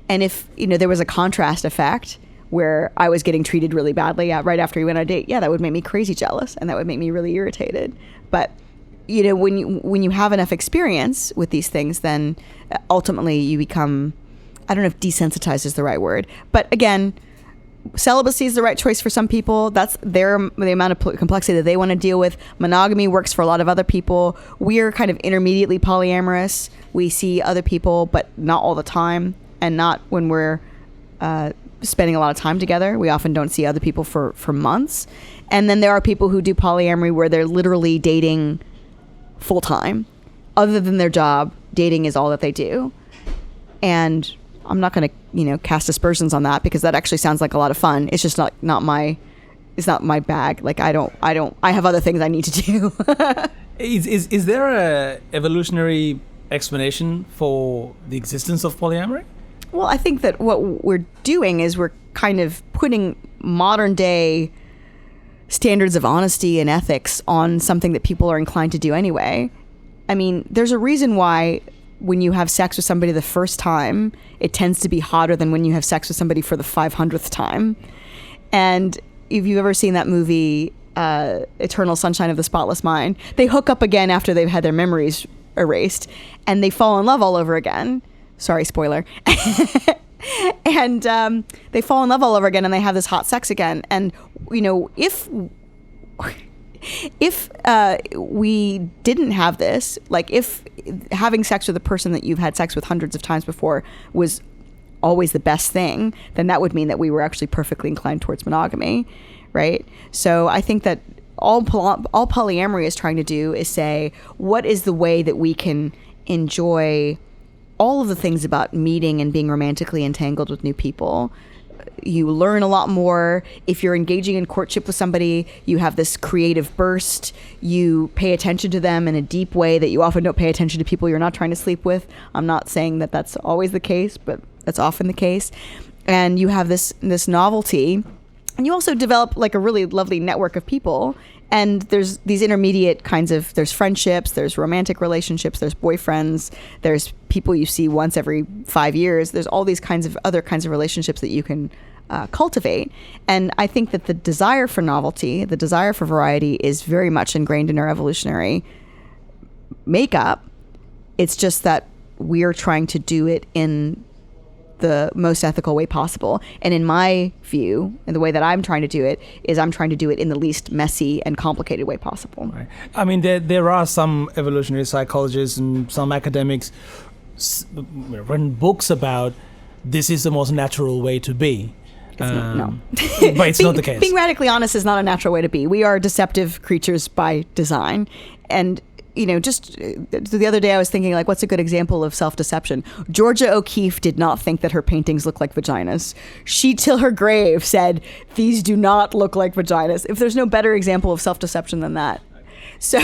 And if, you know, there was a contrast effect where I was getting treated really badly right after he went on a date, yeah, that would make me crazy jealous and that would make me really irritated. But, you know, when you have enough experience with these things, then ultimately you become, I don't know if desensitized is the right word, but again, celibacy is the right choice for some people. That's the amount of complexity that they want to deal with. Monogamy works for a lot of other people. We're kind of intermediately polyamorous. We see other people, but not all the time, and not when we're spending a lot of time together. We often don't see other people for months. And then there are people who do polyamory where they're literally dating full time. Other than their job, dating is all that they do. And I'm not going to, you know, cast aspersions on that, because that actually sounds like a lot of fun. It's just not my bag. Like I have other things I need to do. Is there a evolutionary explanation for the existence of polyamory? Well, I think that what we're doing is we're kind of putting modern day standards of honesty and ethics on something that people are inclined to do anyway. I mean, there's a reason why when you have sex with somebody the first time, it tends to be hotter than when you have sex with somebody for the 500th time. And if you've ever seen that movie, Eternal Sunshine of the Spotless Mind, they hook up again after they've had their memories erased, and they fall in love all over again. Sorry, spoiler. And they fall in love all over again, and they have this hot sex again. And, you know, if we didn't have this, like if having sex with a person that you've had sex with hundreds of times before was always the best thing, then that would mean that we were actually perfectly inclined towards monogamy, right? So I think that all polyamory is trying to do is say, what is the way that we can enjoy all of the things about meeting and being romantically entangled with new people? You learn a lot more. If you're engaging in courtship with somebody, you have this creative burst. You pay attention to them in a deep way that you often don't pay attention to people you're not trying to sleep with. I'm not saying that that's always the case, but that's often the case. And you have this novelty. And you also develop like a really lovely network of people. And there's these intermediate kinds of, there's friendships, there's romantic relationships, there's boyfriends, there's people you see once every 5 years. There's all these kinds of other kinds of relationships that you can cultivate. And I think that the desire for novelty, the desire for variety is very much ingrained in our evolutionary makeup. It's just that we're trying to do it in the most ethical way possible. And in my view, and the way that I'm trying to do it, is I'm trying to do it in the least messy and complicated way possible. Right. I mean, there are some evolutionary psychologists and some academics written books about this is the most natural way to be. No. But it's not the case. Being radically honest is not a natural way to be. We are deceptive creatures by design. And, just the other day I was thinking, like, what's a good example of self-deception? Georgia O'Keeffe did not think that her paintings look like vaginas. She, till her grave, said, these do not look like vaginas. If there's no better example of self-deception than that. So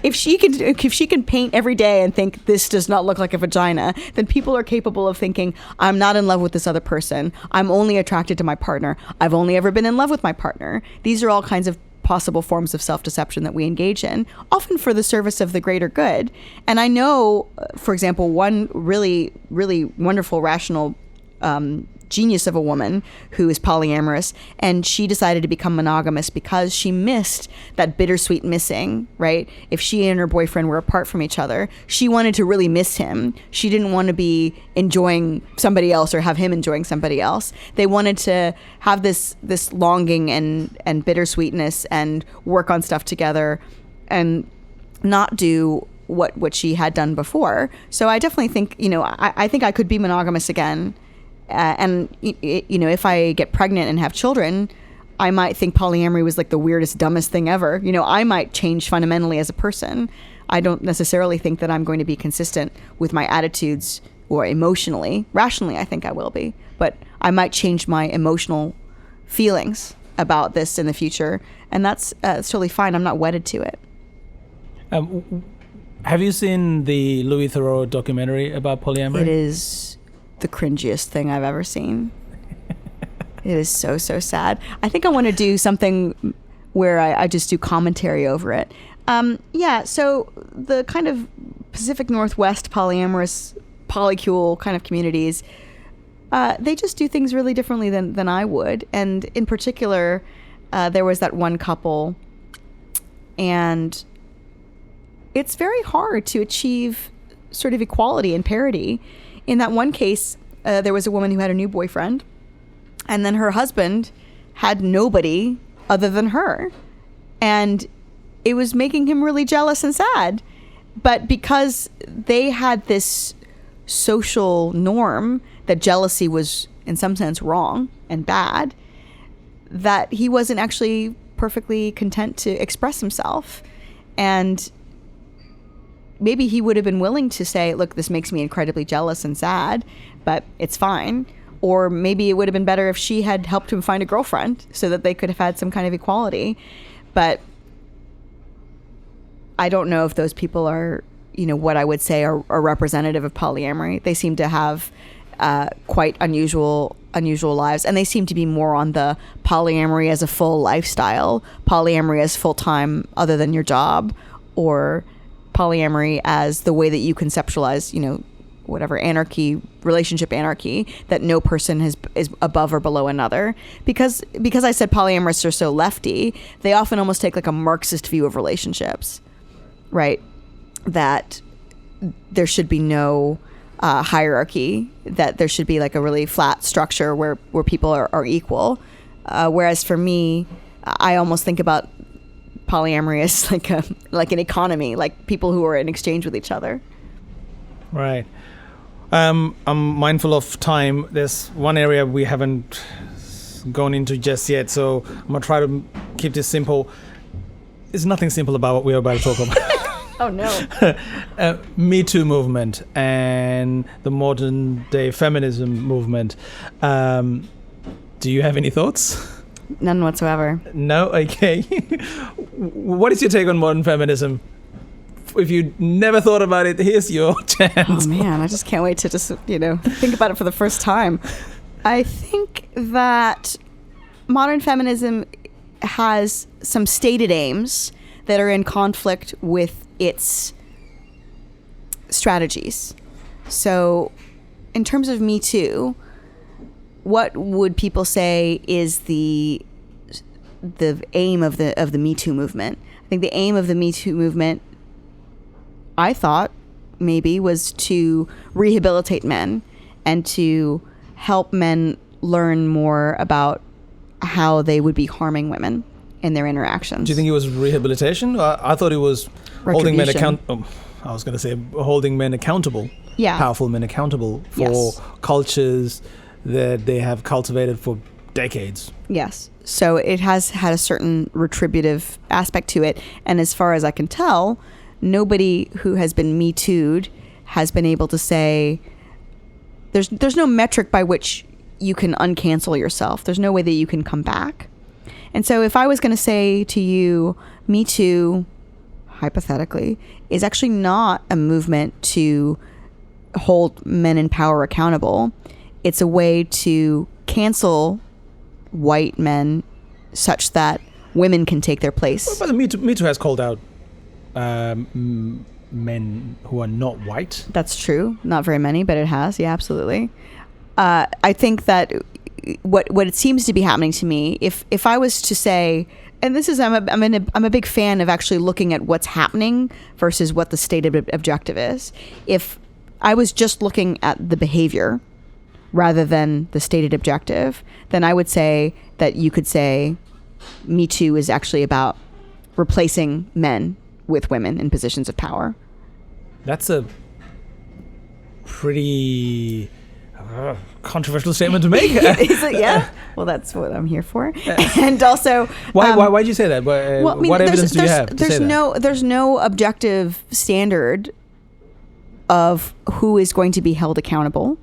if she can paint every day and think this does not look like a vagina, then people are capable of thinking, I'm not in love with this other person. I'm only attracted to my partner. I've only ever been in love with my partner. These are all kinds of possible forms of self-deception that we engage in, often for the service of the greater good. And I know, for example, one really, really wonderful, rational genius of a woman who is polyamorous, and she decided to become monogamous because she missed that bittersweet missing, right? If she and her boyfriend were apart from each other, she wanted to really miss him. She didn't want to be enjoying somebody else or have him enjoying somebody else. They wanted to have this longing and bittersweetness and work on stuff together and not do what she had done before. So I definitely think, I think I could be monogamous again. And if I get pregnant and have children, I might think polyamory was like the weirdest, dumbest thing ever. I might change fundamentally as a person. I don't necessarily think that I'm going to be consistent with my attitudes or emotionally. Rationally, I think I will be. But I might change my emotional feelings about this in the future. And that's totally fine. I'm not wedded to it. Have you seen the Louis Theroux documentary about polyamory? It is the cringiest thing I've ever seen. It is so sad. I think I want to do something where I just do commentary over it. So the kind of Pacific Northwest polyamorous, polycule kind of communities, they just do things really differently than I would. And in particular, there was that one couple, and it's very hard to achieve sort of equality and parity. In that one case, there was a woman who had a new boyfriend, and then her husband had nobody other than her. And it was making him really jealous and sad. But because they had this social norm that jealousy was, in some sense, wrong and bad, that he wasn't actually perfectly content to express himself. And maybe he would have been willing to say, look, this makes me incredibly jealous and sad, but it's fine. Or maybe it would have been better if she had helped him find a girlfriend so that they could have had some kind of equality. But I don't know if those people are, what I would say are representative of polyamory. They seem to have quite unusual lives, and they seem to be more on the polyamory as a full lifestyle, polyamory as full-time other than your job, or polyamory as the way that you conceptualize, whatever relationship anarchy, that no person is above or below another. Because I said polyamorous are so lefty, they often almost take like a Marxist view of relationships, right? That there should be no hierarchy, that there should be like a really flat structure where people are equal. Whereas for me, I almost think about polyamory is like an economy, like people who are in exchange with each other. Right. I'm mindful of time. There's one area we haven't gone into just yet, so I'm gonna try to keep this simple. There's nothing simple about what we're about to talk about. Oh no. Me Too movement and the modern day feminism movement. Do you have any thoughts? None whatsoever. No? Okay. What is your take on modern feminism? If you never thought about it, here's your chance. Oh man, I just can't wait to just, think about it for the first time. I think that modern feminism has some stated aims that are in conflict with its strategies. So in terms of Me Too, what would people say is the aim of the Me Too movement? I think the aim of the Me Too movement, I thought, maybe, was to rehabilitate men and to help men learn more about how they would be harming women in their interactions. Do you think it was rehabilitation? I thought it was holding men accountable. I was going to say holding men accountable. Yeah. Powerful men accountable for cultures that they have cultivated for decades. Yes. So it has had a certain retributive aspect to it. And as far as I can tell, nobody who has been Me Too'd has been able to say, there's no metric by which you can uncancel yourself. There's no way that you can come back. And so if I was going to say to you, Me Too, hypothetically, is actually not a movement to hold men in power accountable. It's a way to cancel white men such that women can take their place. But Me Too has called out men who are not white. That's true. Not very many, but it has. Yeah, absolutely. I think that what it seems to be happening to me, if I was to say, and this is, I'm a big fan of actually looking at what's happening versus what the stated objective is. If I was just looking at the behavior rather than the stated objective, then I would say that you could say Me Too is actually about replacing men with women in positions of power. That's a pretty controversial statement to make. Yeah. Well, that's what I'm here for. And also, why'd you say that? What evidence do you have to say that? There's no objective standard of who is going to be held accountable.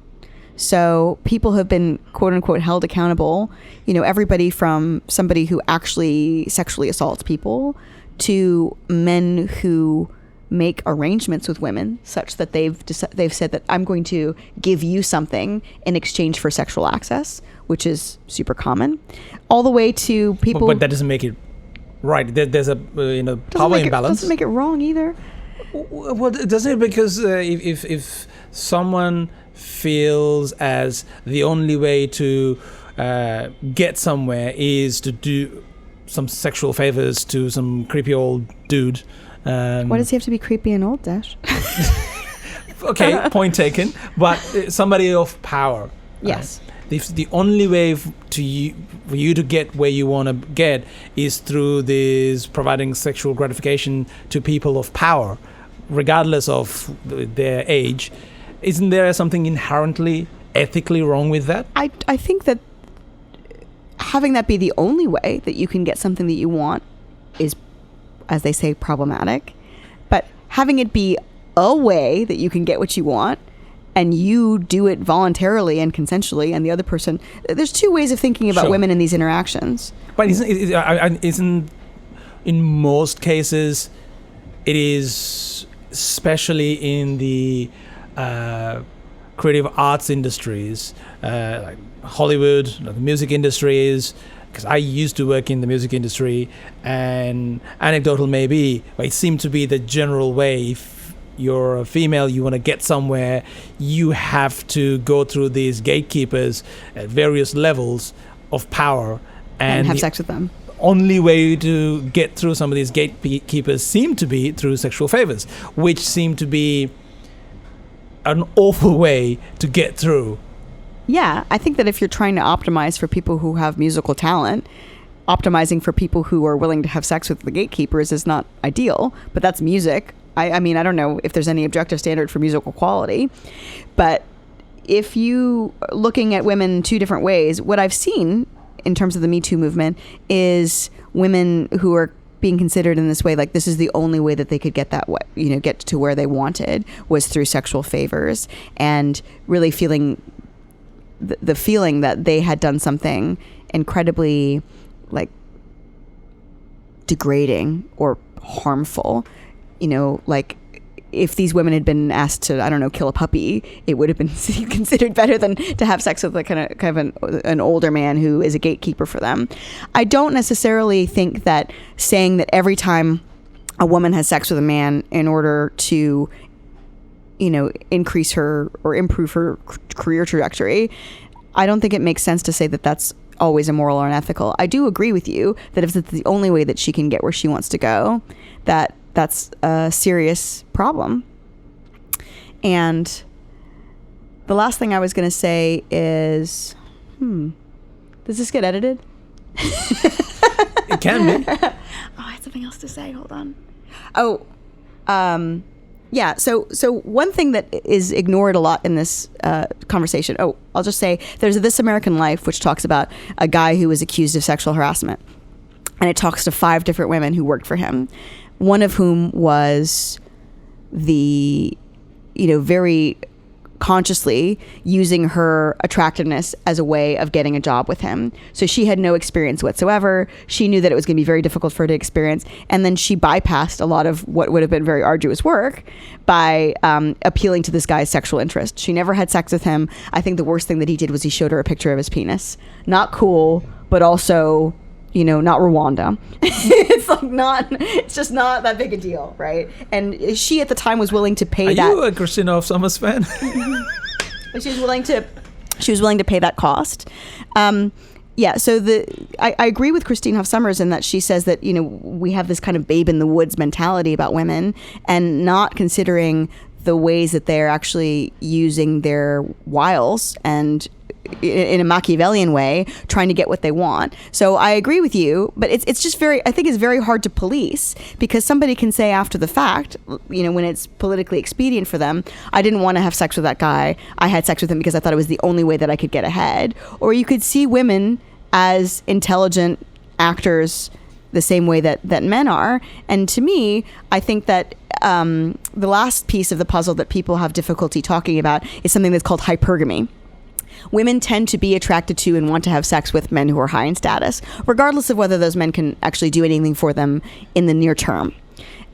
So people have been, quote unquote, held accountable, everybody from somebody who actually sexually assaults people to men who make arrangements with women such that they've said that I'm going to give you something in exchange for sexual access, which is super common, all the way to people. But that doesn't make it right. There's a power imbalance. Doesn't make it wrong either. Well, doesn't it? Because if someone feels as the only way to get somewhere is to do some sexual favors to some creepy old dude. Why does he have to be creepy and old, Desh? Okay, point taken. But somebody of power. Yes. The only way for you to get where you want to get is through this providing sexual gratification to people of power, regardless of their age. Isn't there something inherently ethically wrong with that? I think that having that be the only way that you can get something that you want is, as they say, problematic. But having it be a way that you can get what you want and you do it voluntarily and consensually, and the other person, there's two ways of thinking about women in these interactions. But isn't in most cases it is, especially in the creative arts industries, like Hollywood, the music industries, because I used to work in the music industry, and anecdotal maybe, but it seemed to be the general way. If you're a female, you want to get somewhere, you have to go through these gatekeepers at various levels of power and have sex with them. Only way to get through some of these gatekeepers seem to be through sexual favors, which seem to be an awful way to get through. Yeah, I think that if you're trying to optimize for people who have musical talent, optimizing for people who are willing to have sex with the gatekeepers is not ideal, but that's music. I mean, I don't know if there's any objective standard for musical quality, but if you are looking at women in two different ways, what I've seen in terms of the Me Too movement is women who are being considered in this way, like this is the only way that they could get that, get to where they wanted, was through sexual favors, and really feeling the feeling that they had done something incredibly like degrading or harmful. Like if these women had been asked to, I don't know, kill a puppy, it would have been considered better than to have sex with kind of an older man who is a gatekeeper for them. I don't necessarily think that saying that every time a woman has sex with a man in order to, increase her or improve her career trajectory, I don't think it makes sense to say that that's always immoral or unethical. I do agree with you that if it's the only way that she can get where she wants to go, that's a serious problem. And the last thing I was going to say is, does this get edited? It can be. I had something else to say. Hold on. Yeah. So one thing that is ignored a lot in this conversation. Oh, I'll just say there's This American Life, which talks about a guy who was accused of sexual harassment, and it talks to 5 different women who worked for him, one of whom was the, very consciously using her attractiveness as a way of getting a job with him. So she had no experience whatsoever. She knew that it was going to be very difficult for her to experience. And then she bypassed a lot of what would have been very arduous work by appealing to this guy's sexual interest. She never had sex with him. I think the worst thing that he did was he showed her a picture of his penis. Not cool, but also, not Rwanda. It's just not that big a deal, right? And she at the time was willing to pay that. Are you a Christina of Summers fan? She was willing to pay that cost. Yeah, so I agree with Christine Hoff Sommers in that she says that, we have this kind of babe in the woods mentality about women and not considering the ways that they're actually using their wiles and in a Machiavellian way, trying to get what they want. So I agree with you, but it's just I think it's very hard to police, because somebody can say after the fact, when it's politically expedient for them, I didn't want to have sex with that guy. I had sex with him because I thought it was the only way that I could get ahead. Or you could see women as intelligent actors the same way that men are. And to me, I think that the last piece of the puzzle that people have difficulty talking about is something that's called hypergamy. Women tend to be attracted to and want to have sex with men who are high in status, regardless of whether those men can actually do anything for them in the near term.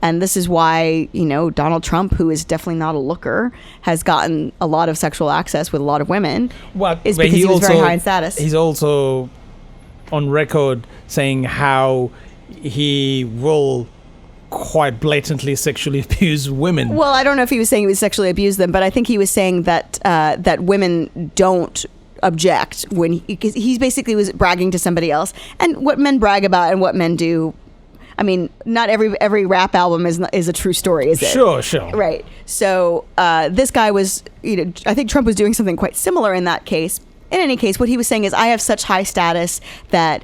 And this is why, Donald Trump, who is definitely not a looker, has gotten a lot of sexual access with a lot of women. Is because he was very high in status. He's also on record saying how he will quite blatantly sexually abuse women. Well, I don't know if he was saying he would sexually abuse them, but I think he was saying that that women don't object when because he basically was bragging to somebody else. And what men brag about and what men do, I mean, not every rap album is a true story, is it? Sure. Right. So this guy was, I think Trump was doing something quite similar in that case. In any case, what he was saying is, I have such high status that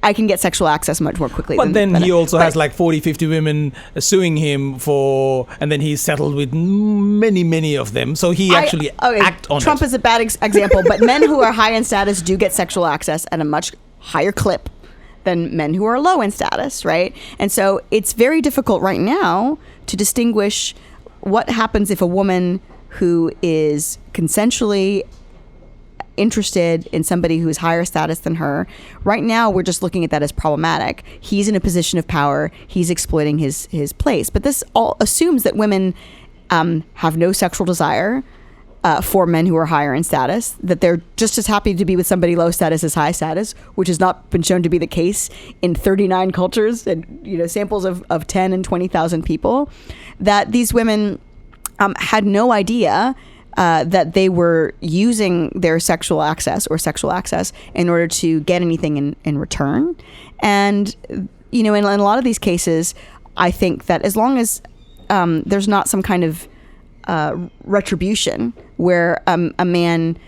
I can get sexual access much more quickly. But then he also has like 40, 50 women suing him and then he's settled with many of them. So he actually act on Trump it. is a bad example, but men who are high in status do get sexual access at a much higher clip than men who are low in status, right? And so it's very difficult right now to distinguish what happens if a woman who is consensually interested in somebody who's higher status than her. Right now, we're just looking at that as problematic. He's in a position of power. He's exploiting his place. But this all assumes that women have no sexual desire for men who are higher in status, that they're just as happy to be with somebody low status as high status, which has not been shown to be the case in 39 cultures and samples of 10 and 20,000 people, that these women had no idea that they were using their sexual access in order to get anything in return. And, in a lot of these cases, I think that as long as there's not some kind of retribution where a man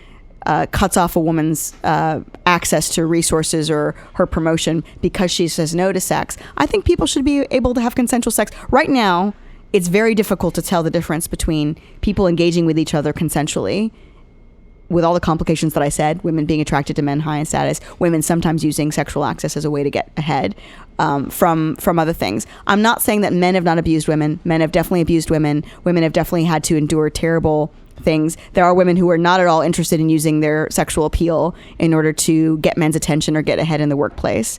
cuts off a woman's access to resources or her promotion because she says no to sex, I think people should be able to have consensual sex. Right now, it's very difficult to tell the difference between people engaging with each other consensually, with all the complications that I said, women being attracted to men high in status, women sometimes using sexual access as a way to get ahead from other things. I'm not saying that men have not abused women. Men have definitely abused women. Women have definitely had to endure terrible things. There are women who are not at all interested in using their sexual appeal in order to get men's attention or get ahead in the workplace.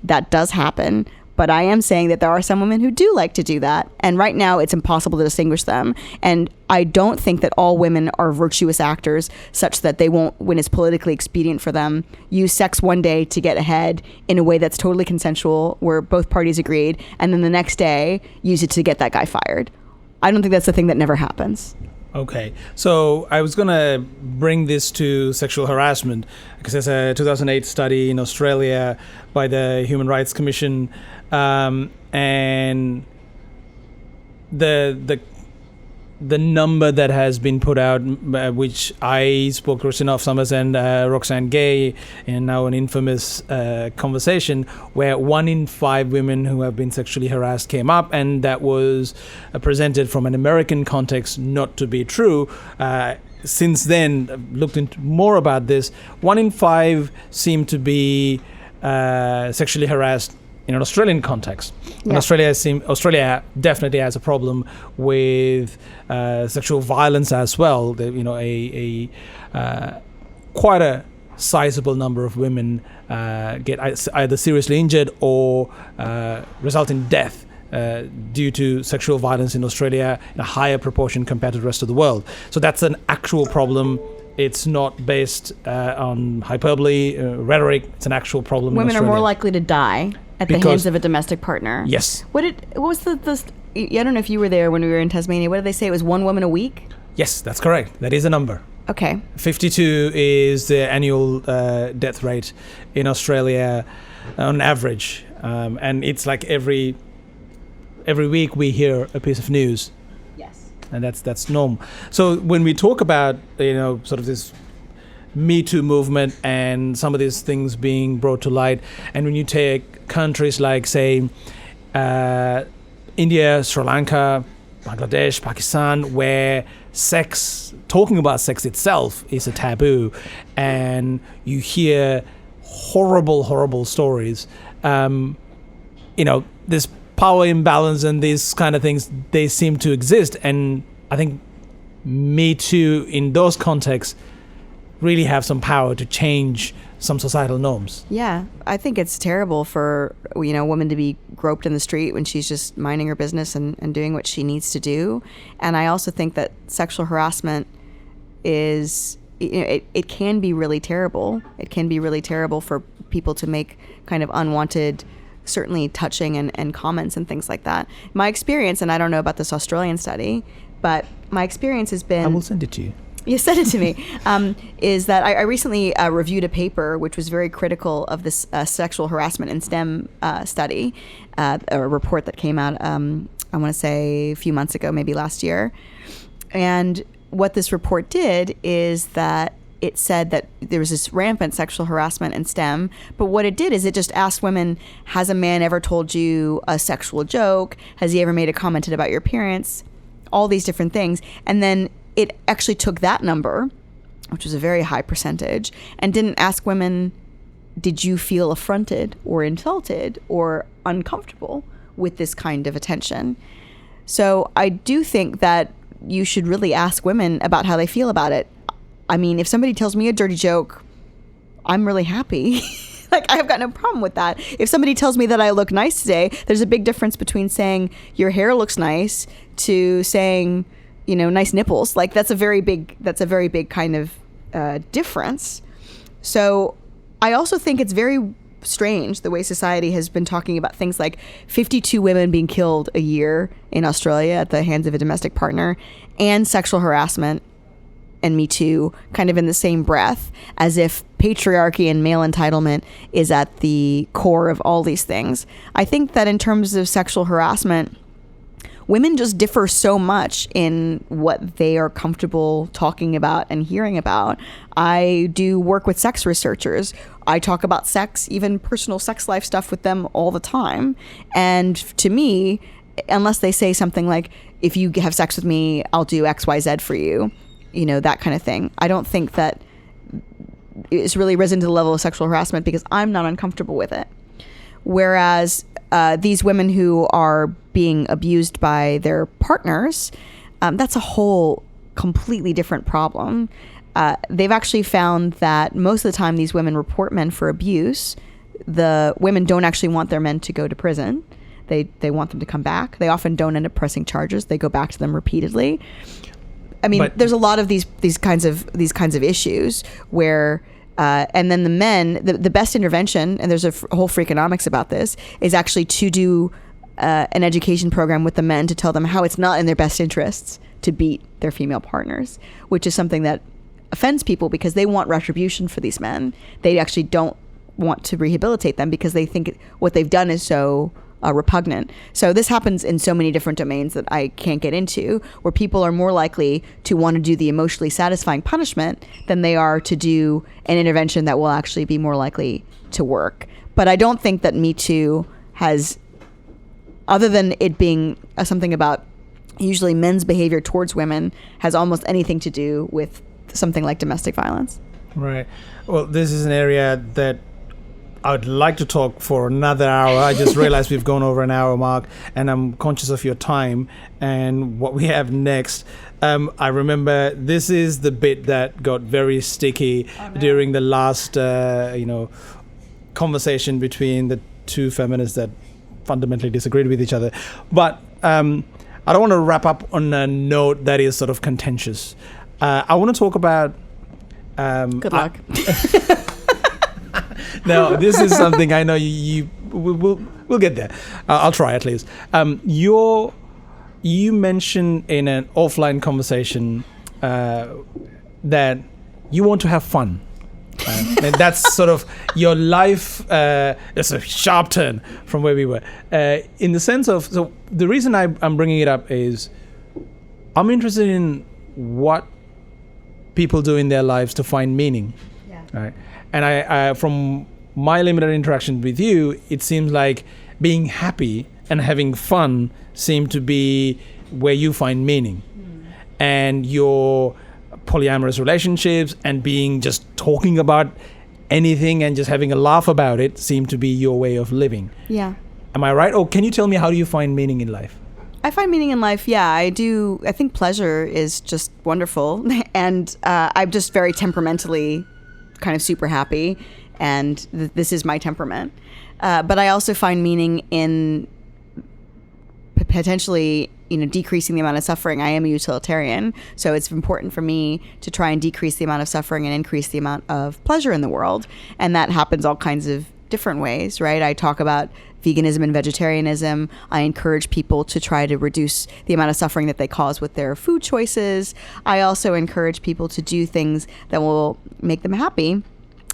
That does happen. But I am saying that there are some women who do like to do that. And right now, it's impossible to distinguish them. And I don't think that all women are virtuous actors such that they won't, when it's politically expedient for them, use sex one day to get ahead in a way that's totally consensual, where both parties agreed, and then the next day use it to get that guy fired. I don't think that's the thing that never happens. Okay, so I was going to bring this to sexual harassment because there's a 2008 study in Australia by the Human Rights Commission, and the the number that has been put out, which I spoke to Christina Summers and Roxanne Gay in now an infamous conversation where 1 in 5 women who have been sexually harassed came up, and that was presented from an American context not to be true. Since then, I've looked into more about this. 1 in 5 seem to be sexually harassed in an Australian context. And Australia definitely has a problem with sexual violence as well. Quite a sizable number of women get either seriously injured or result in death due to sexual violence in Australia in a higher proportion compared to the rest of the world. So that's an actual problem. It's not based on hyperbole, rhetoric. It's an actual problem. Women are more likely to die at the hands of a domestic partner. Yes. What was the I don't know if you were there when we were in Tasmania. What did they say? It was 1 woman a week? Yes, that's correct. That is a number. Okay. 52 is the annual death rate in Australia on average. And it's like every week we hear a piece of news. Yes. And that's normal. So when we talk about, sort of this Me Too movement and some of these things being brought to light, and when you take countries like, say, India, Sri Lanka, Bangladesh, Pakistan, where talking about sex itself is a taboo, and you hear horrible stories, this power imbalance and these kind of things, they seem to exist. And I think Me Too in those contexts really have some power to change some societal norms. Yeah, I think it's terrible for a woman to be groped in the street when she's just minding her business and doing what she needs to do. And I also think that sexual harassment is, it can be really terrible. It can be really terrible for people to make kind of unwanted, certainly touching and comments and things like that. My experience, and I don't know about this Australian study, but my experience has been... I will send it to you. You sent it to me, is that I recently reviewed a paper which was very critical of this sexual harassment in STEM study, a report that came out, I want to say a few months ago, maybe last year. And what this report did is that it said that there was this rampant sexual harassment in STEM, but what it did is it just asked women, has a man ever told you a sexual joke? Has he ever made a comment about your appearance? All these different things. And then it actually took that number, which was a very high percentage, and didn't ask women, did you feel affronted or insulted or uncomfortable with this kind of attention? So I do think that you should really ask women about how they feel about it. I mean, if somebody tells me a dirty joke, I'm really happy. Like, I have got no problem with that. If somebody tells me that I look nice today, there's a big difference between saying your hair looks nice to saying, nice nipples. Like, that's a very big kind of difference. So I also think it's very strange the way society has been talking about things like 52 women being killed a year in Australia at the hands of a domestic partner and sexual harassment and Me Too kind of in the same breath, as if patriarchy and male entitlement is at the core of all these things. I think that in terms of sexual harassment, women just differ so much in what they are comfortable talking about and hearing about. I do work with sex researchers. I talk about sex, even personal sex life stuff with them all the time. And to me, unless they say something like, if you have sex with me, I'll do X, Y, Z for you, that kind of thing, I don't think that it's really risen to the level of sexual harassment because I'm not uncomfortable with it. Whereas these women who are being abused by their partners, that's a whole completely different problem. They've actually found that most of the time these women report men for abuse. The women don't actually want their men to go to prison. They want them to come back. They often don't end up pressing charges. They go back to them repeatedly. I mean, there's a lot of these kinds of issues where and then the men, the best intervention, and there's a whole Freakonomics about this, is actually to do an education program with the men to tell them how it's not in their best interests to beat their female partners, which is something that offends people because they want retribution for these men. They actually don't want to rehabilitate them because they think what they've done is so repugnant. So this happens in so many different domains that I can't get into, where people are more likely to want to do the emotionally satisfying punishment than they are to do an intervention that will actually be more likely to work. But I don't think that Me Too has, other than it being something about usually men's behavior towards women, has almost anything to do with something like domestic violence. Right. Well, this is an area that I would like to talk for another hour. I just realized we've gone over an hour mark, and I'm conscious of your time and what we have next. I remember this is the bit that got very sticky during the last, conversation between the two feminists that fundamentally disagreed with each other. But I don't want to wrap up on a note that is sort of contentious. I want to talk about... Good luck. No, this is something I know we'll get there. I'll try at least. You mentioned in an offline conversation that you want to have fun. And that's sort of your life. It's a sharp turn from where we were. In the sense of, so the reason I'm bringing it up is I'm interested in what people do in their lives to find meaning. Yeah. Right. And I from my limited interaction with you, it seems like being happy and having fun seem to be where you find meaning. And your polyamorous relationships and being just talking about anything and just having a laugh about it seem to be your way of living. Yeah. Am I right? Or can you tell me, how do you find meaning in life? I find meaning in life, yeah, I do. I think pleasure is just wonderful. And I'm just very temperamentally kind of super happy. And this is my temperament. But I also find meaning in potentially, decreasing the amount of suffering. I am a utilitarian, so it's important for me to try and decrease the amount of suffering and increase the amount of pleasure in the world. And that happens all kinds of different ways, right? I talk about veganism and vegetarianism. I encourage people to try to reduce the amount of suffering that they cause with their food choices. I also encourage people to do things that will make them happy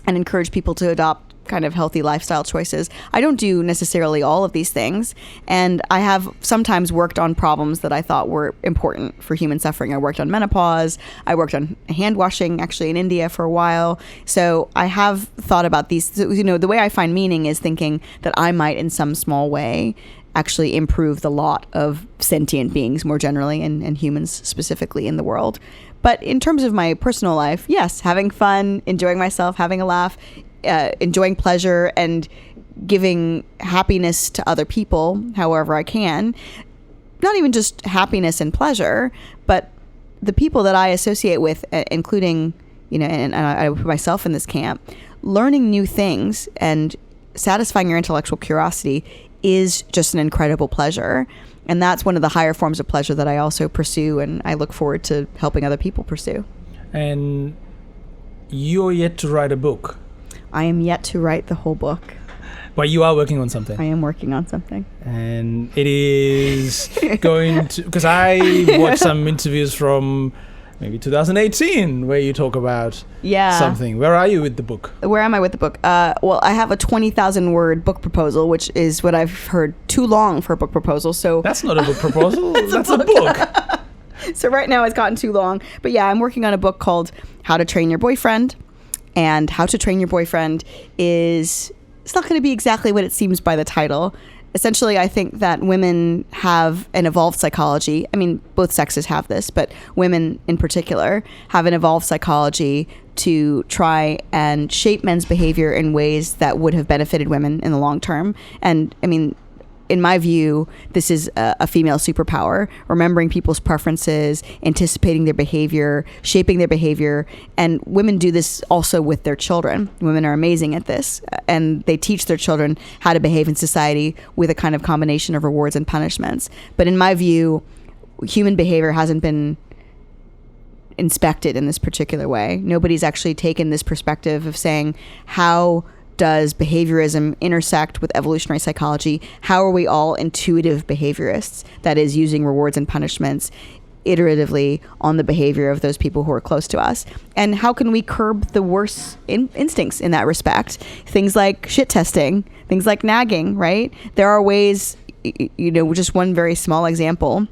and encourage people to adopt kind of healthy lifestyle choices. I don't do necessarily all of these things, and I have sometimes worked on problems that I thought were important for human suffering. I worked on menopause. I worked on hand washing actually in India for a while. So I have thought about these. The way I find meaning is thinking that I might in some small way actually improve the lot of sentient beings more generally and humans specifically in the world. But in terms of my personal life, yes, having fun, enjoying myself, having a laugh, enjoying pleasure and giving happiness to other people however I can. Not even just happiness and pleasure, but the people that I associate with, including, and I put myself in this camp, learning new things and satisfying your intellectual curiosity is just an incredible pleasure. And that's one of the higher forms of pleasure that I also pursue, and I look forward to helping other people pursue. And you're yet to write a book. I am yet to write the whole book. But you are working on something. I am working on something. And it is going to... Because I watched some interviews from maybe 2018 where you talk about something. Where are you with the book? Where am I with the book? Well, I have a 20,000 word book proposal, which is what I've heard too long for a book proposal. So that's not a book proposal. That's a book. So right now it's gotten too long. But yeah, I'm working on a book called How to Train Your Boyfriend. And How to Train Your Boyfriend it's not going to be exactly what it seems by the title. Essentially, I think that women have an evolved psychology. I mean, both sexes have this, but women in particular have an evolved psychology to try and shape men's behavior in ways that would have benefited women in the long term. And I mean, in my view, this is a female superpower, remembering people's preferences, anticipating their behavior, shaping their behavior. And women do this also with their children. Women are amazing at this. And they teach their children how to behave in society with a kind of combination of rewards and punishments. But in my view, human behavior hasn't been inspected in this particular way. Nobody's actually taken this perspective of saying, how does behaviorism intersect with evolutionary psychology? How are we all intuitive behaviorists? That is, using rewards and punishments iteratively on the behavior of those people who are close to us. And how can we curb the worst instincts in that respect? Things like shit testing, things like nagging, right? There are ways, just one very small example.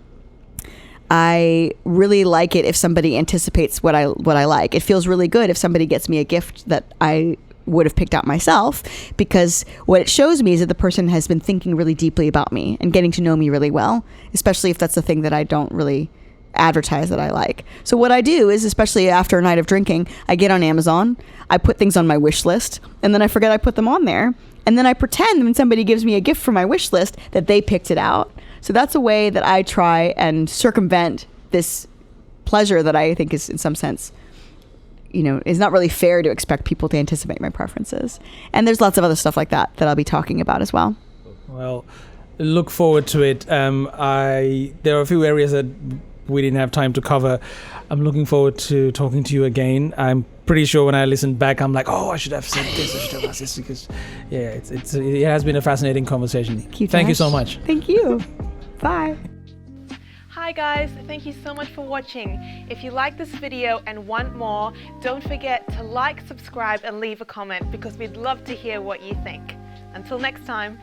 I really like it if somebody anticipates what I like. It feels really good if somebody gets me a gift that I would have picked out myself, because what it shows me is that the person has been thinking really deeply about me and getting to know me really well, especially if that's the thing that I don't really advertise that I like. So what I do is, especially after a night of drinking, I get on Amazon, I put things on my wish list, and then I forget I put them on there. And then I pretend when somebody gives me a gift from my wish list that they picked it out. So that's a way that I try and circumvent this pleasure that I think is, in some sense, is not really fair to expect people to anticipate my preferences. And there's lots of other stuff like that I'll be talking about as well. Well, look forward to it. There are a few areas that we didn't have time to cover. I'm looking forward to talking to you again. I'm pretty sure when I listened back, I'm like, I should have said this, I should have asked this, because it has been a fascinating conversation. Thank you so much. Thank you. Bye. Hi guys, thank you so much for watching. If you like this video and want more, don't forget to like, subscribe and leave a comment, because we'd love to hear what you think. Until next time.